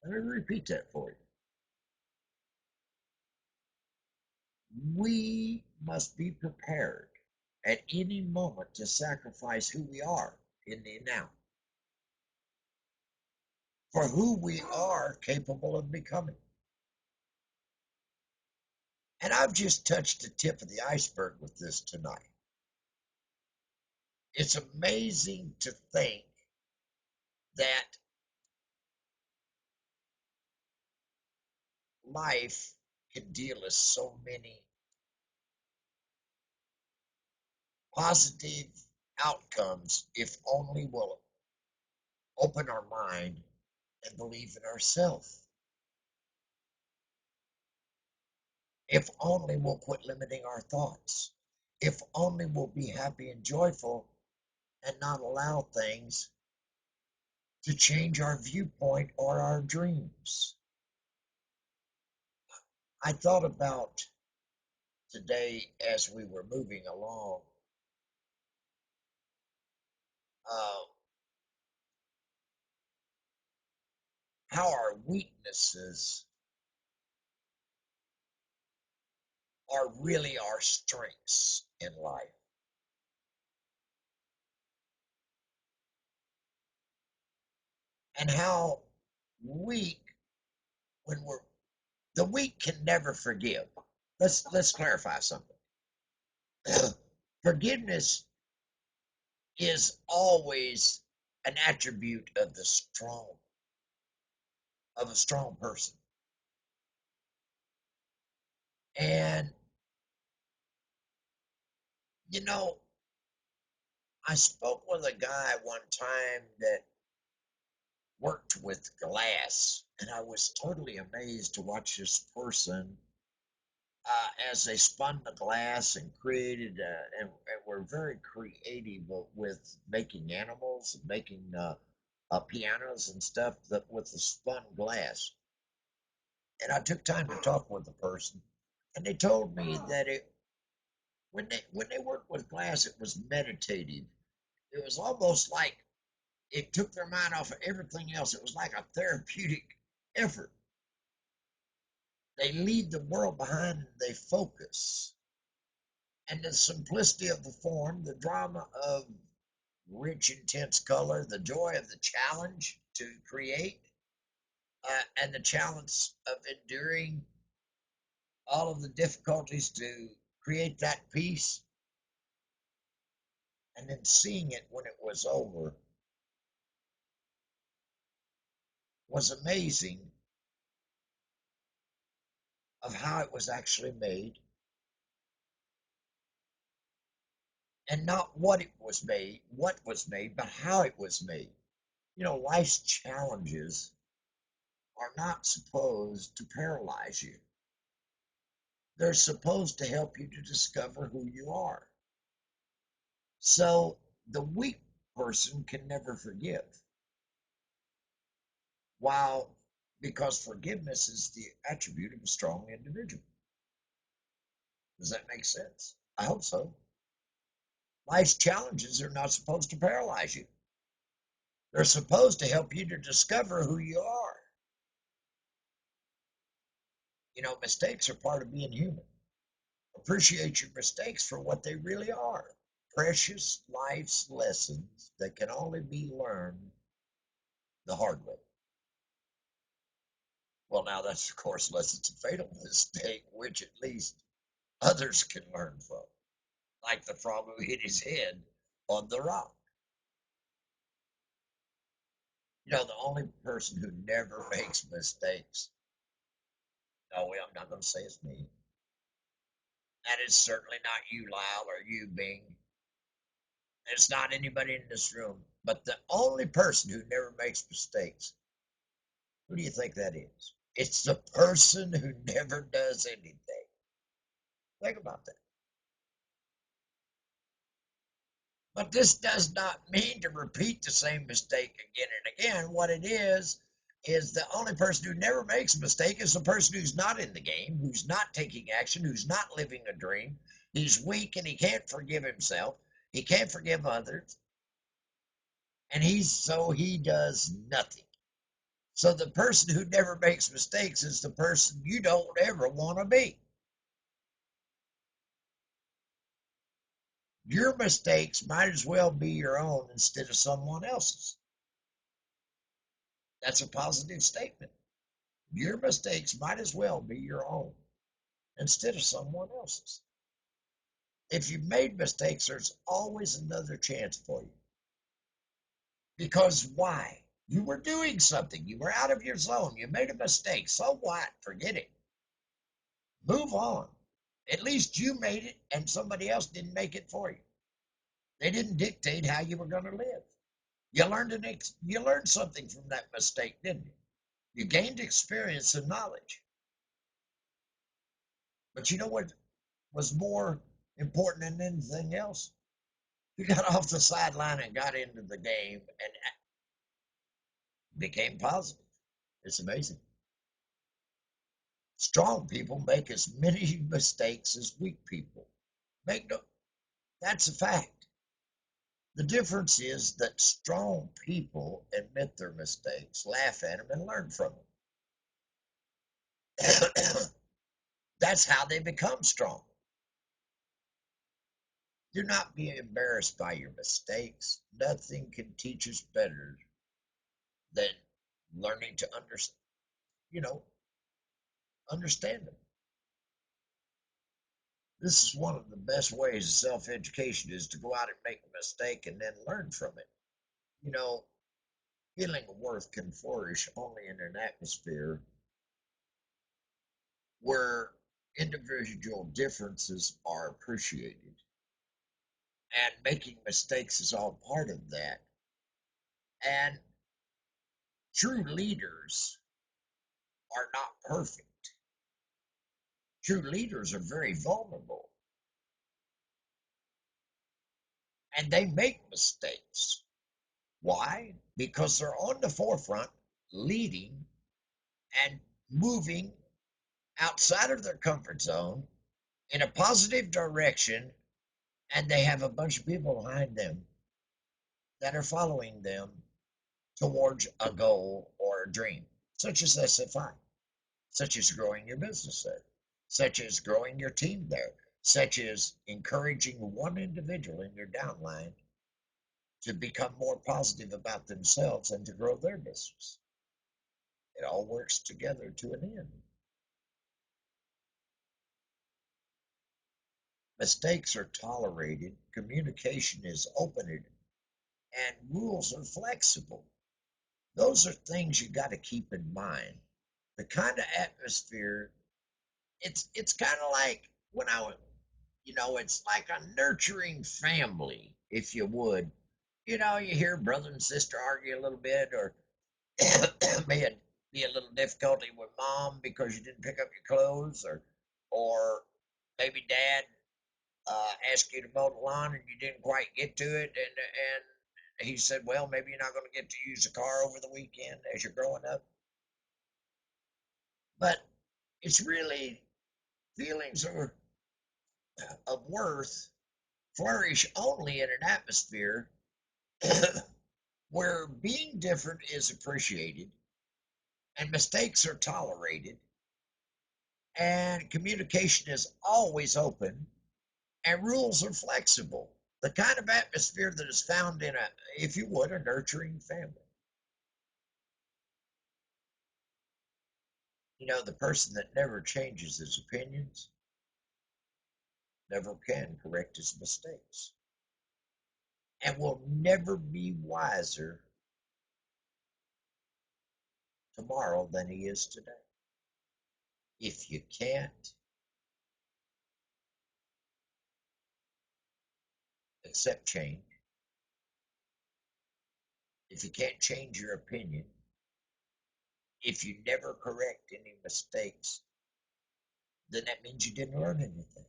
Let me repeat that for you. We must be prepared at any moment to sacrifice who we are in the now for who we are capable of becoming. And I've just touched the tip of the iceberg with this tonight. It's amazing to think that life can deal us so many positive outcomes if only we'll open our mind and believe in ourselves. If only we'll quit limiting our thoughts. If only we'll be happy and joyful and not allow things to change our viewpoint or our dreams. I thought about today as we were moving along, uh, how our weaknesses are really our strengths in life. And how weak when we're the weak can never forgive. Let's clarify something. Forgiveness is always an attribute of a strong person. And you know, I spoke with a guy one time that worked with glass, and I was totally amazed to watch this person as they spun the glass and created, and were very creative with making animals, and making pianos and stuff that with the spun glass. And I took time to talk with the person, and they told me that when they worked with glass, it was meditative. It was almost like it took their mind off of everything else. It was like a therapeutic effort. They leave the world behind and they focus. And the simplicity of the form, the drama of rich, intense color, the joy of the challenge to create, and the challenge of enduring all of the difficulties to create that piece, and then seeing it when it was over was amazing of how it was actually made, and not what was made, but how it was made. Life's challenges are not supposed to paralyze you. They're supposed to help you to discover who you are. So the weak person can never forgive. While because forgiveness is the attribute of a strong individual. Does that make sense? I hope so. Life's challenges are not supposed to paralyze you. They're supposed to help you to discover who you are. Mistakes are part of being human. Appreciate your mistakes for what they really are. Precious life's lessons that can only be learned the hard way. Well, now that's, of course, unless it's a fatal mistake, which at least others can learn from, like the frog who hit his head on the rock. The only person who never makes mistakes, no, I'm not going to say it's me. That is certainly not you, Lyle, or you, Bing. It's not anybody in this room. But the only person who never makes mistakes, who do you think that is? It's the person who never does anything. Think about that. But this does not mean to repeat the same mistake again and again. What it is the only person who never makes a mistake is the person who's not in the game, who's not taking action, who's not living a dream. He's weak and he can't forgive himself. He can't forgive others, and he does nothing. So the person who never makes mistakes is the person you don't ever want to be. Your mistakes might as well be your own instead of someone else's. That's a positive statement. Your mistakes might as well be your own instead of someone else's. If you've made mistakes, there's always another chance for you. Because why? You were doing something. You were out of your zone. You made a mistake. So what? Forget it. Move on. At least you made it and somebody else didn't make it for you. They didn't dictate how you were going to live. You learned something from that mistake, didn't you? You gained experience and knowledge. But you know what was more important than anything else? You got off the sideline and got into the game and became positive. It's amazing. Strong people make as many mistakes as weak people. Make no, that's a fact. The difference is that strong people admit their mistakes, laugh at them, and learn from them. That's how they become strong. Do not be embarrassed by your mistakes. Nothing can teach us better than learning to you know, understand them. This is one of the best ways of self-education is to go out and make a mistake and then learn from it. You know, feeling of worth can flourish only in an atmosphere where individual differences are appreciated. And making mistakes is all part of that. And true leaders are not perfect. True leaders are very vulnerable and they make mistakes. Why? Because they're on the forefront, leading and moving outside of their comfort zone in a positive direction, and they have a bunch of people behind them that are following them towards a goal or a dream, such as SFI, such as growing your business there, such as growing your team there, such as encouraging one individual in your downline to become more positive about themselves and to grow their business. It all works together to an end. Mistakes are tolerated, communication is open, and rules are flexible. Those are things you got to keep in mind. The kind of atmosphere, it's kind of like when it's like a nurturing family, if you would. You hear brother and sister argue a little bit, or may be a little difficulty with mom because you didn't pick up your clothes, or maybe dad asked you to mow the lawn and you didn't quite get to it, and he said, well, maybe you're not going to get to use the car over the weekend as you're growing up. But it's really feelings of worth flourish only in an atmosphere where being different is appreciated and mistakes are tolerated and communication is always open and rules are flexible. The kind of atmosphere that is found in if you would, a nurturing family. The person that never changes his opinions never can correct his mistakes and will never be wiser tomorrow than he is today. If you can't accept change, if you can't change your opinion, if you never correct any mistakes, then that means you didn't learn anything.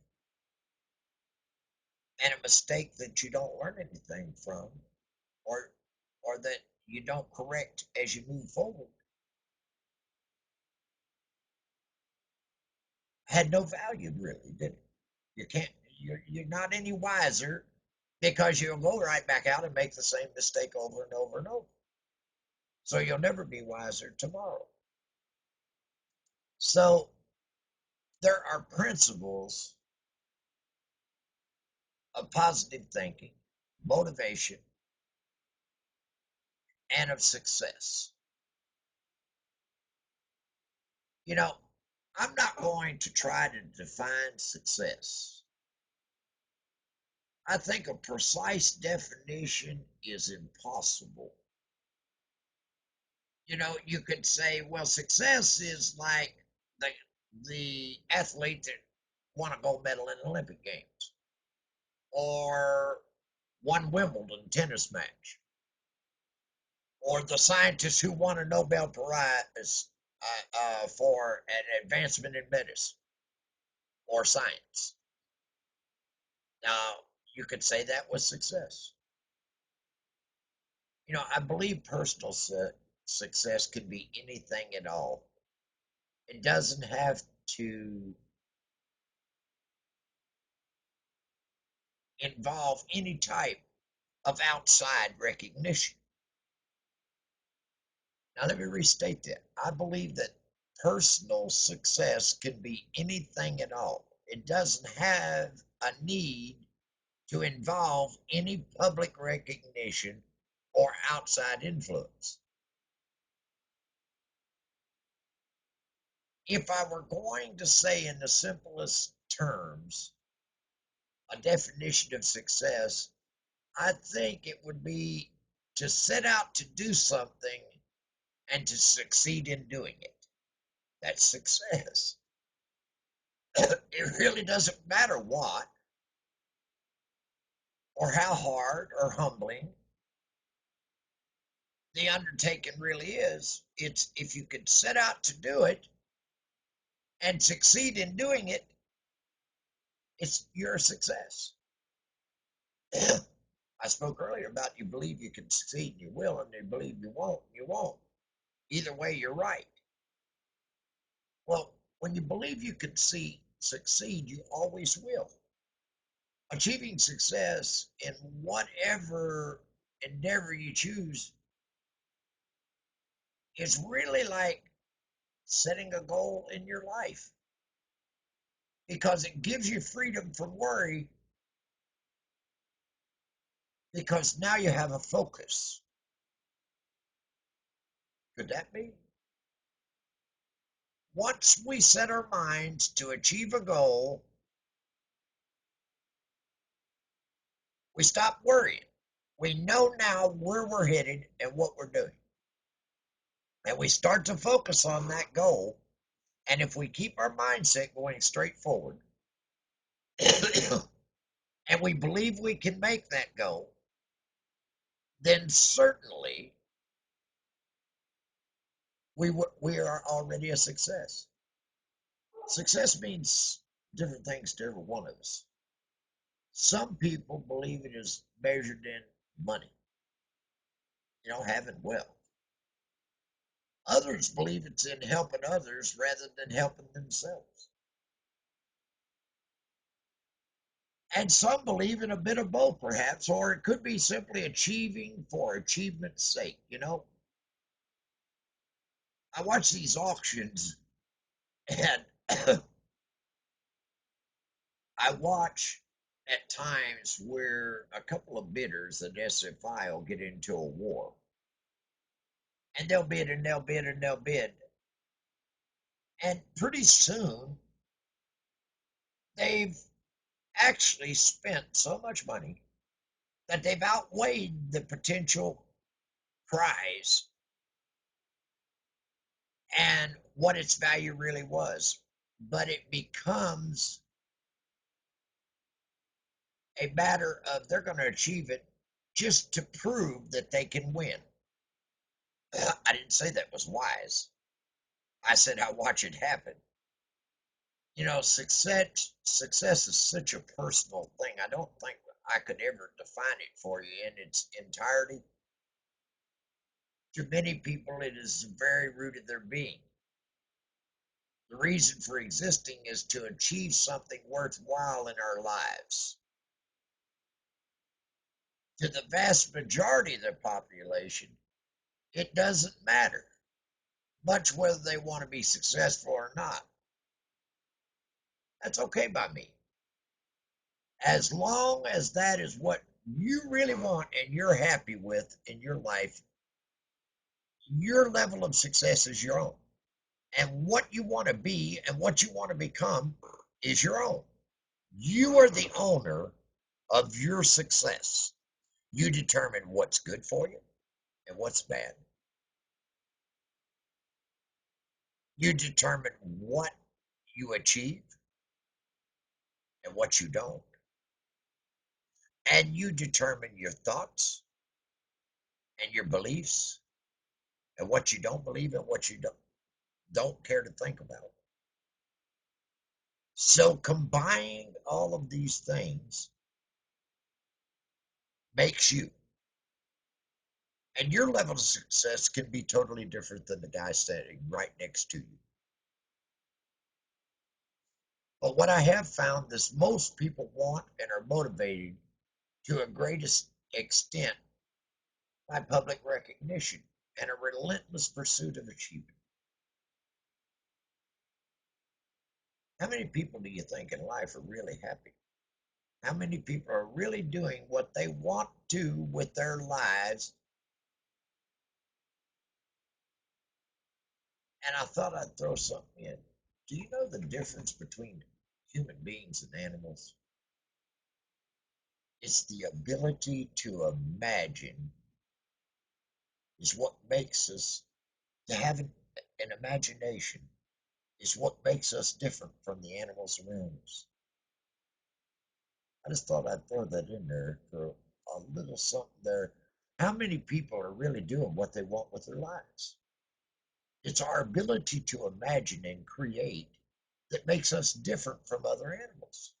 And a mistake that you don't learn anything from, or that you don't correct as you move forward, had no value really, did it? You're not any wiser because you'll go right back out and make the same mistake over and over and over. So you'll never be wiser tomorrow. So there are principles of positive thinking, motivation, and of success. You know, I'm not going to try to define success. I think a precise definition is impossible. You could say, well, success is like the the athlete that won a gold medal in the Olympic Games or won Wimbledon tennis match or the scientist who won a Nobel Prize for an advancement in medicine or science. Now, you could say that was success. I believe personal success can be anything at all. It doesn't have to involve any type of outside recognition. Now, let me restate that. I believe that personal success can be anything at all. It doesn't have a need to involve any public recognition or outside influence. If I were going to say in the simplest terms a definition of success, I think it would be to set out to do something and to succeed in doing it. That's success. It really doesn't matter what or how hard or humbling the undertaking really is. It's if you could set out to do it and succeed in doing it, it's your success. I spoke earlier about you believe you can succeed and you will, and you believe you won't, you won't. Either way, you're right. Well, when you believe you can succeed, you always will. Achieving success in whatever endeavor you choose is really like setting a goal in your life because it gives you freedom from worry because now you have a focus. Could that be? Once we set our minds to achieve a goal, we stop worrying. We know now where we're headed and what we're doing. And we start to focus on that goal. And if we keep our mindset going straight forward, and we believe we can make that goal, then certainly we are already a success. Success means different things to every one of us. Some people believe it is measured in money, having wealth. Others believe it's in helping others rather than helping themselves. And some believe in a bit of both, perhaps, or it could be simply achieving for achievement's sake. I watch these auctions and I watch at times where a couple of bidders at SFI will get into a war. And they'll bid and they'll bid and they'll bid. And pretty soon, they've actually spent so much money that they've outweighed the potential prize and what its value really was. But it becomes a matter of they're going to achieve it just to prove that they can win. I didn't say that was wise. I said I watch it happen. Success is such a personal thing. I don't think I could ever define it for you in its entirety. To many people, it is the very root of their being. The reason for existing is to achieve something worthwhile in our lives. To the vast majority of the population, it doesn't matter much whether they want to be successful or not. That's okay by me. As long as that is what you really want and you're happy with in your life, your level of success is your own. And what you want to be and what you want to become is your own. You are the owner of your success. You determine what's good for you and what's bad. You determine what you achieve and what you don't. And you determine your thoughts and your beliefs and what you don't believe and what you don't care to think about. So combining all of these things makes you. And your level of success can be totally different than the guy standing right next to you. But what I have found is most people want and are motivated to a greatest extent by public recognition and a relentless pursuit of achievement. How many people do you think in life are really happy? How many people are really doing what they want to with their lives? And I thought I'd throw something in. Do you know the difference between human beings and animals? It's the ability to imagine is what makes us, to have an imagination is what makes us different from the animals around us. I just thought I'd throw that in there for a little something there. How many people are really doing what they want with their lives? It's our ability to imagine and create that makes us different from other animals.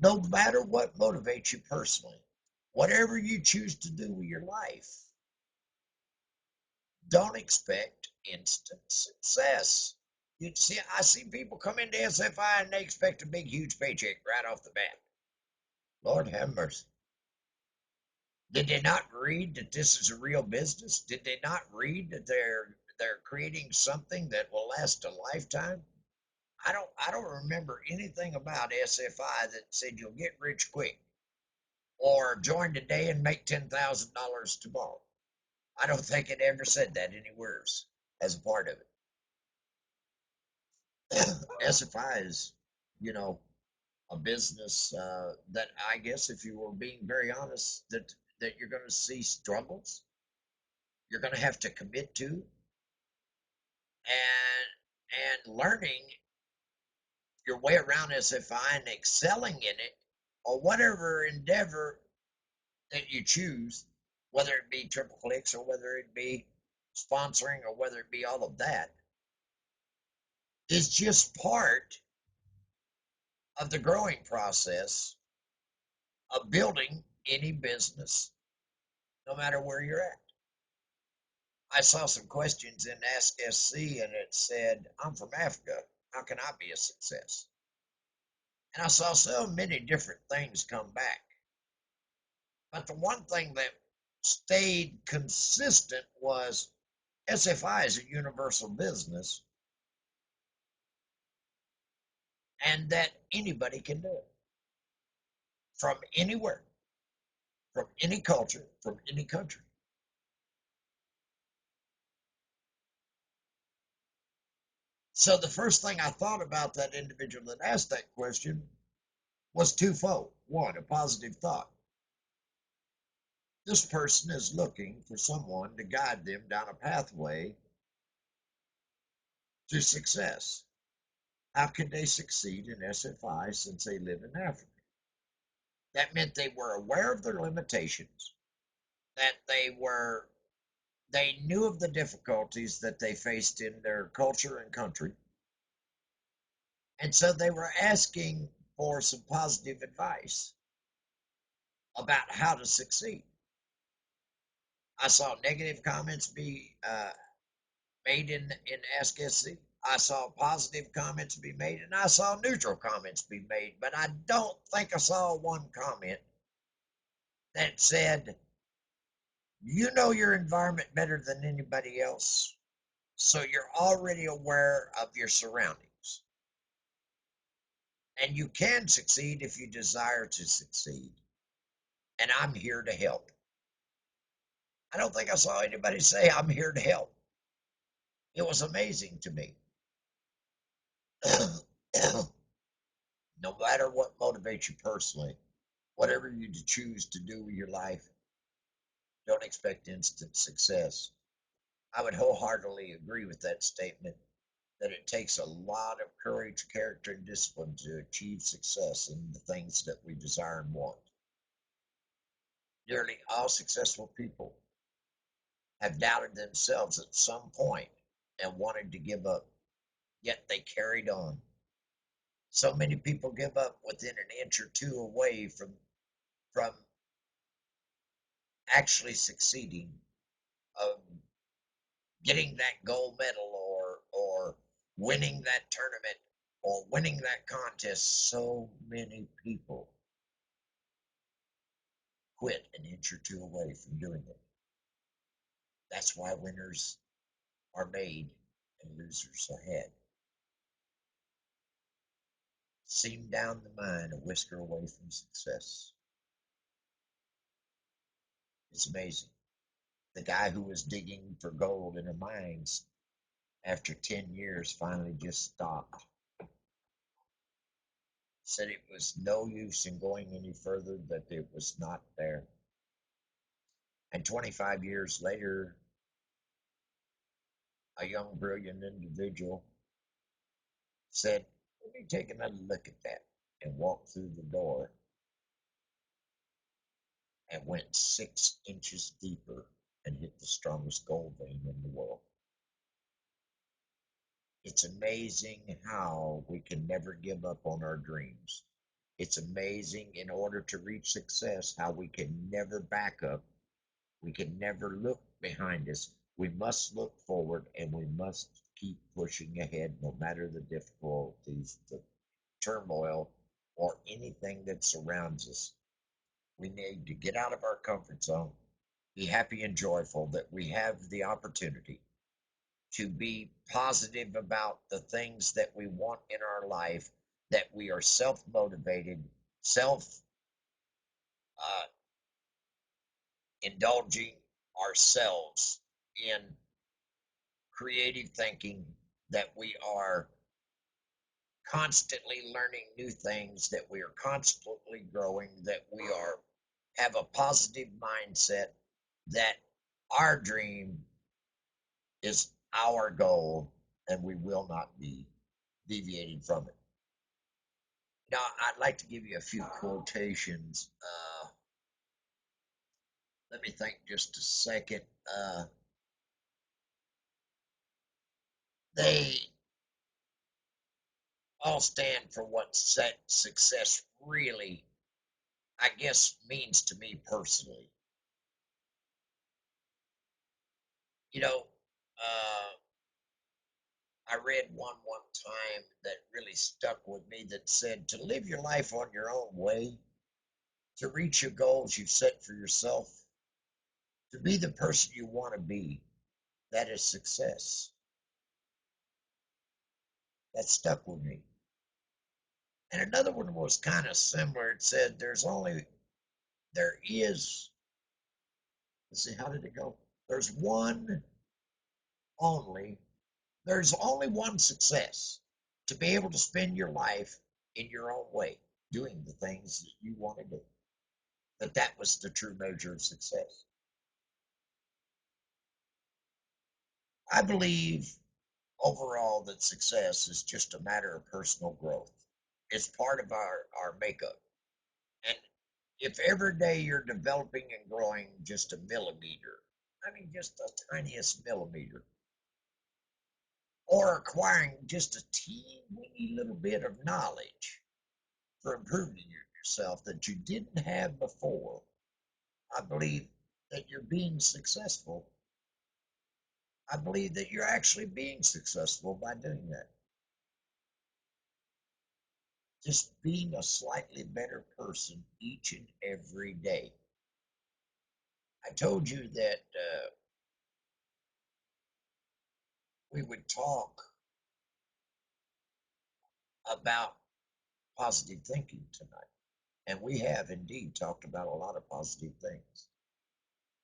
No matter what motivates you personally, whatever you choose to do with your life, don't expect instant success. You see, I see people come into SFI and they expect a big, huge paycheck right off the bat. Lord have mercy. Did they not read that this is a real business? Did they not read that they're creating something that will last a lifetime? I don't remember anything about SFI that said you'll get rich quick or join today and make $10,000 tomorrow. I don't think it ever said that anywhere as a part of it. SFI is, you know, a business that I guess, if you were being very honest, that you're going to see struggles. You're going to have to commit to, and learning your way around SFI and excelling in it, or whatever endeavor that you choose, whether it be triple clicks or whether it be sponsoring or whether it be all of that, is just part of the growing process of building any business, no matter where you're at. I saw some questions in Ask SC and it said, I'm from Africa. How can I be a success? And I saw so many different things come back. But the one thing that stayed consistent was SFI is a universal business and that anybody can do it from anywhere, from any culture, from any country. So the first thing I thought about that individual that asked that question was twofold. One, a positive thought. This person is looking for someone to guide them down a pathway to success. How could they succeed in SFI since they live in Africa? That meant they were aware of their limitations, that they knew of the difficulties that they faced in their culture and country, and so they were asking for some positive advice about how to succeed. I saw negative comments be made in Ask SC. I saw positive comments be made, and I saw neutral comments be made, but I don't think I saw one comment that said, you know your environment better than anybody else, so you're already aware of your surroundings. And you can succeed if you desire to succeed. And I'm here to help. I don't think I saw anybody say, I'm here to help. It was amazing to me. No matter what motivates you personally, whatever you choose to do with your life, don't expect instant success. I would wholeheartedly agree with that statement that it takes a lot of courage, character, and discipline to achieve success in the things that we desire and want. Nearly all successful people have doubted themselves at some point and wanted to give up, yet they carried on. So many people give up within an inch or two away from actually succeeding, of getting that gold medal or winning that tournament or winning that contest. So many people quit an inch or two away from doing it. That's why winners are made and losers ahead. Seam down the mine a whisker away from success. It's amazing. The guy who was digging for gold in the mines after 10 years finally just stopped. Said it was no use in going any further, that it was not there. And 25 years later, a young, brilliant individual said, let me take another look at that, and walked through the door and went 6 inches deeper and hit the strongest gold vein in the world. It's amazing how we can never give up on our dreams. It's amazing, in order to reach success, how we can never back up. We can never look behind us. We must look forward, and we must keep pushing ahead no matter the difficulties, the turmoil, or anything that surrounds us. We need to get out of our comfort zone, be happy and joyful that we have the opportunity to be positive about the things that we want in our life, that we are self motivated, self uh, indulging ourselves in creative thinking, that we are constantly learning new things, that we are constantly growing, that we are have a positive mindset, that our dream is our goal and we will not be deviating from it. Now, I'd like to give you a few quotations. Let me think just a second. They all stand for what success really, I guess, means to me personally. You know, uh, I read one time that really stuck with me, that said, to live your life on your own way, to reach your goals you've set for yourself, to be the person you want to be, that is success. That stuck with me. And another one was kind of similar. It said, there is, let's see, how did it go? There's one only, there's only one success: to be able to spend your life in your own way, doing the things that you want to do. That was the true measure of success. I believe overall that success is just a matter of personal growth. It's part of our makeup. And if every day you're developing and growing just a millimeter, I mean, just the tiniest millimeter, or acquiring just a teeny little bit of knowledge for improving yourself that you didn't have before, I believe that you're being successful. I believe that you're actually being successful by doing that. Just being a slightly better person each and every day. I told you that we would talk about positive thinking tonight. And we have indeed talked about a lot of positive things.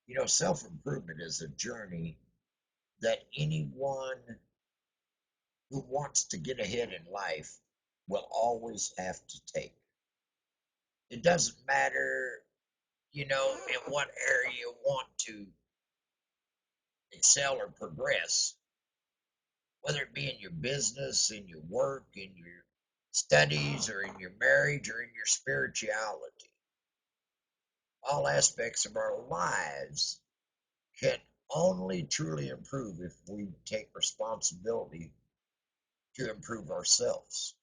You know, self improvement is a journey that anyone who wants to get ahead in life will always have to take. It doesn't matter, you know, in what area you want to excel or progress, whether it be in your business, in your work, in your studies, or in your marriage, or in your spirituality. All aspects of our lives can only truly improve if we take responsibility to improve ourselves.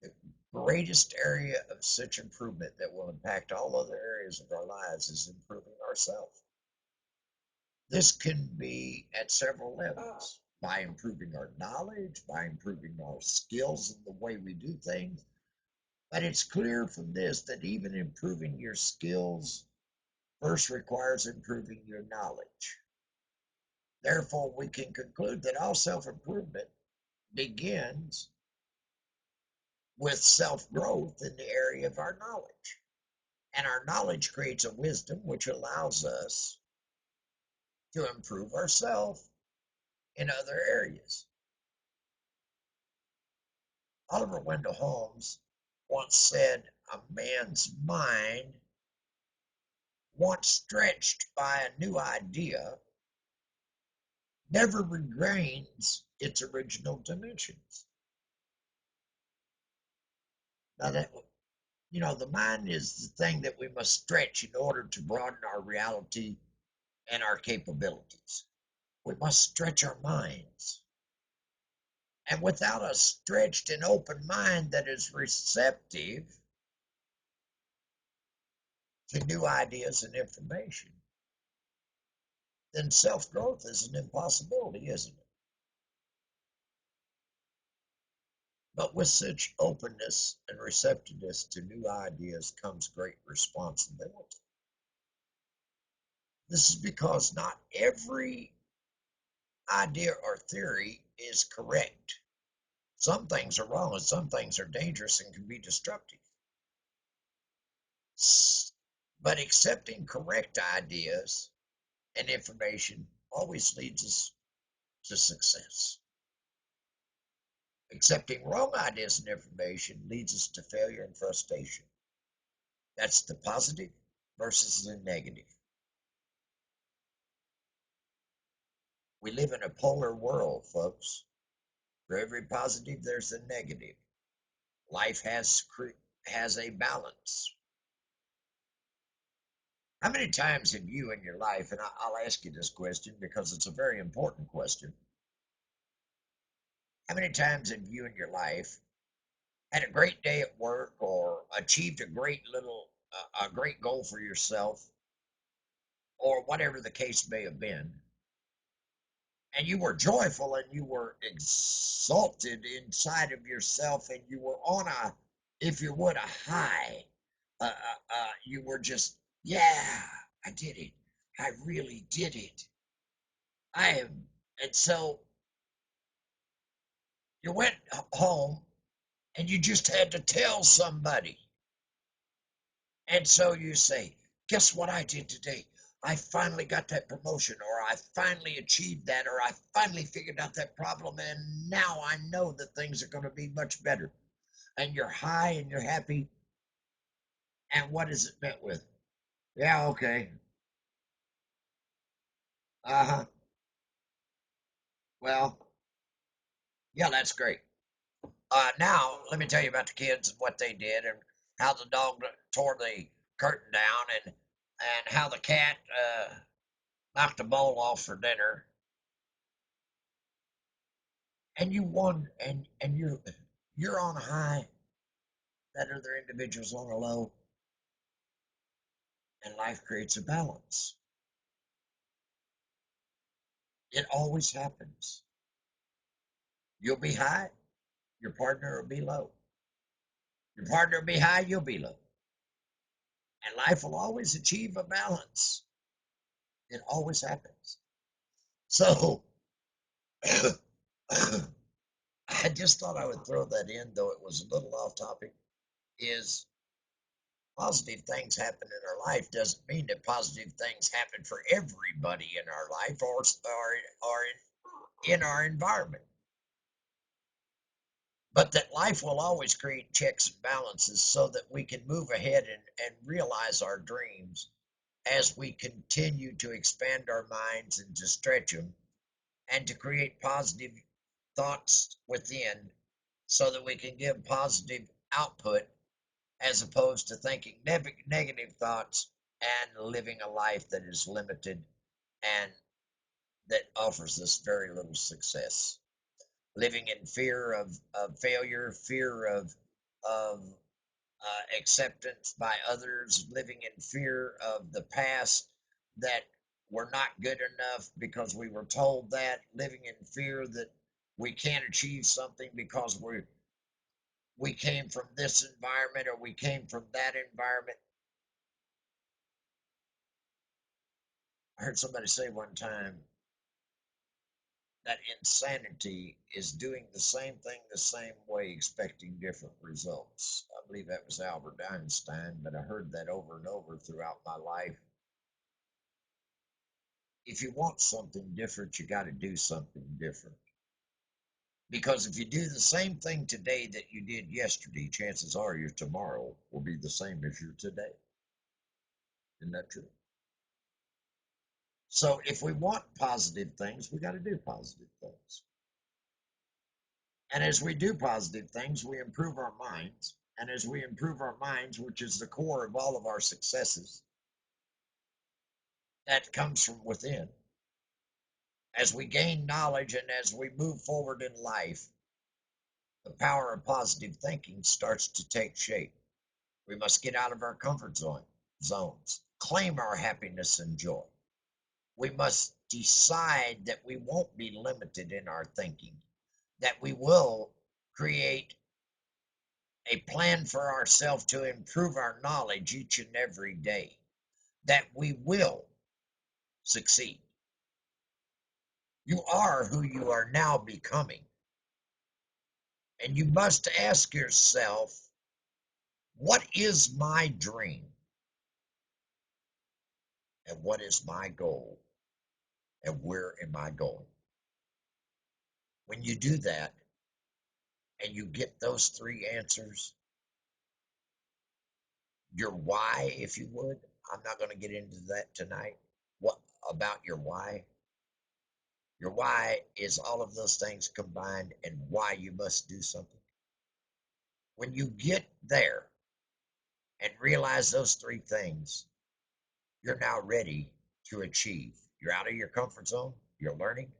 The greatest area of such improvement that will impact all other areas of our lives is improving ourselves. This can be at several levels by improving our knowledge, by improving our skills in the way we do things. But it's clear from this that even improving your skills first requires improving your knowledge. Therefore, we can conclude that all self improvement begins with self growth in the area of our knowledge. And our knowledge creates a wisdom which allows us to improve ourselves in other areas. Oliver Wendell Holmes once said, "A man's mind, once stretched by a new idea, never regains its original dimensions." Now, that, you know, the mind is the thing that we must stretch in order to broaden our reality and our capabilities. We must stretch our minds. And without a stretched and open mind that is receptive to new ideas and information, then self growth is an impossibility, isn't it? But with such openness and receptiveness to new ideas comes great responsibility. This is because not every idea or theory is correct. Some things are wrong and some things are dangerous and can be destructive. But accepting correct ideas and information always leads us to success. Accepting wrong ideas and information leads us to failure and frustration. That's the positive versus the negative. We live in a polar world, folks. For every positive, there's a negative. Life has a balance. How many times have you in your life, and I'll ask you this question because it's a very important question. How many times have you in your life had a great day at work or achieved a great goal for yourself or whatever the case may have been, and you were joyful and you were exalted inside of yourself and you were on a, if you would, a high. You were just, yeah, I did it. I really did it. I am. And so you went home and you just had to tell somebody. And so you say, guess what I did today? I finally got that promotion, or I finally achieved that, or I finally figured out that problem, and now I know that things are going to be much better. And you're high and you're happy. And what is it met with? Yeah, okay. Uh huh. Well, yeah, that's great. Now, let me tell you about the kids and what they did, and how the dog tore the curtain down, and how the cat knocked a bowl off for dinner, and you won, and you're on a high, that other individual's on a low, and life creates a balance. It always happens. You'll be high, your partner will be low. Your partner will be high, you'll be low. And life will always achieve a balance. It always happens. So I just thought I would throw that in, though it was a little off topic. Is positive things happen in our life doesn't mean that positive things happen for everybody in our life or in our environment, but that life will always create checks and balances so that we can move ahead and realize our dreams as we continue to expand our minds and to stretch them and to create positive thoughts within so that we can give positive output as opposed to thinking negative thoughts and living a life that is limited and that offers us very little success. Living in fear of failure, fear of acceptance by others, living in fear of the past that we're not good enough because we were told that, living in fear that we can't achieve something because we came from this environment or we came from that environment. I heard somebody say one time that insanity is doing the same thing the same way, expecting different results. I believe that was Albert Einstein, but I heard that over and over throughout my life. If you want something different, you got to do something different. Because if you do the same thing today that you did yesterday, chances are your tomorrow will be the same as your today. Isn't that true? So if we want positive things, we got to do positive things. And as we do positive things, we improve our minds. And as we improve our minds, which is the core of all of our successes, that comes from within. As we gain knowledge and as we move forward in life, the power of positive thinking starts to take shape. We must get out of our zones, claim our happiness and joy. We must decide that we won't be limited in our thinking, that we will create a plan for ourselves to improve our knowledge each and every day, that we will succeed. You are who you are now becoming. And you must ask yourself, what is my dream? And what is my goal? And where am I going? When you do that and you get those three answers, your why, if you would, I'm not going to get into that tonight. What about your why? Your why is all of those things combined and why you must do something. When you get there and realize those three things, you're now ready to achieve. You're out of your comfort zone, you're learning,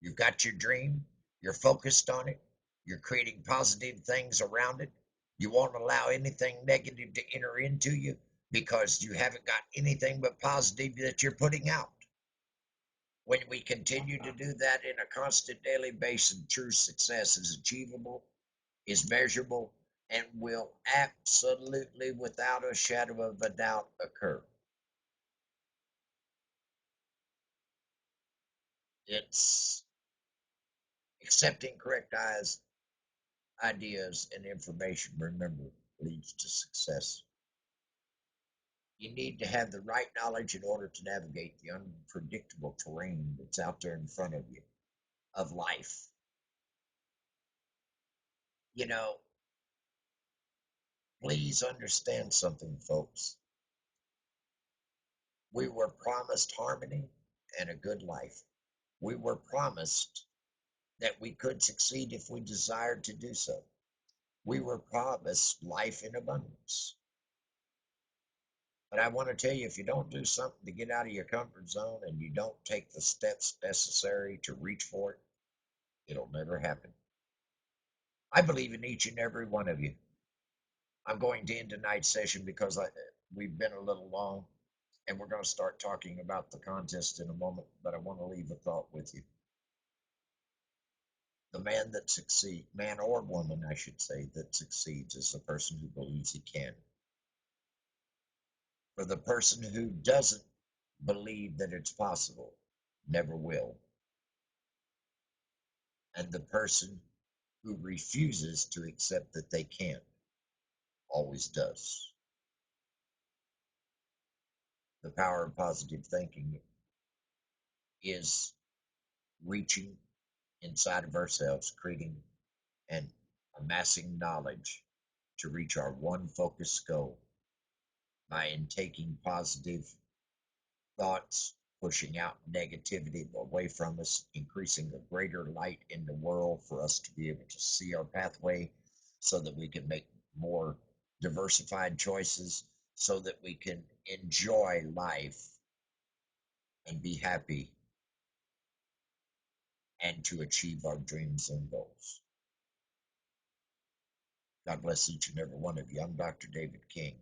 you've got your dream, you're focused on it, you're creating positive things around it. You won't allow anything negative to enter into you because you haven't got anything but positive that you're putting out. When we continue to do that in a constant daily basis, true success is achievable, is measurable, and will absolutely, without a shadow of a doubt, occur. It's accepting correct ideas and information, remember, leads to success. You need to have the right knowledge in order to navigate the unpredictable terrain that's out there in front of you of life. You know, please understand something, folks. We were promised harmony and a good life. We were promised that we could succeed if we desired to do so. We were promised life in abundance. But I want to tell you, if you don't do something to get out of your comfort zone and you don't take the steps necessary to reach for it, it'll never happen. I believe in each and every one of you. I'm going to end tonight's session because we've been a little long and we're going to start talking about the contest in a moment, but I want to leave a thought with you. The man that succeeds, man or woman, I should say, that succeeds is the person who believes he can. For the person who doesn't believe that it's possible never will. And the person who refuses to accept that they can't always does. The power of positive thinking is reaching inside of ourselves, creating and amassing knowledge to reach our one focused goal by taking positive thoughts, pushing out negativity away from us, increasing a greater light in the world for us to be able to see our pathway so that we can make more diversified choices, so that we can enjoy life and be happy and to achieve our dreams and goals. God bless each and every one of you. I'm Dr. David King.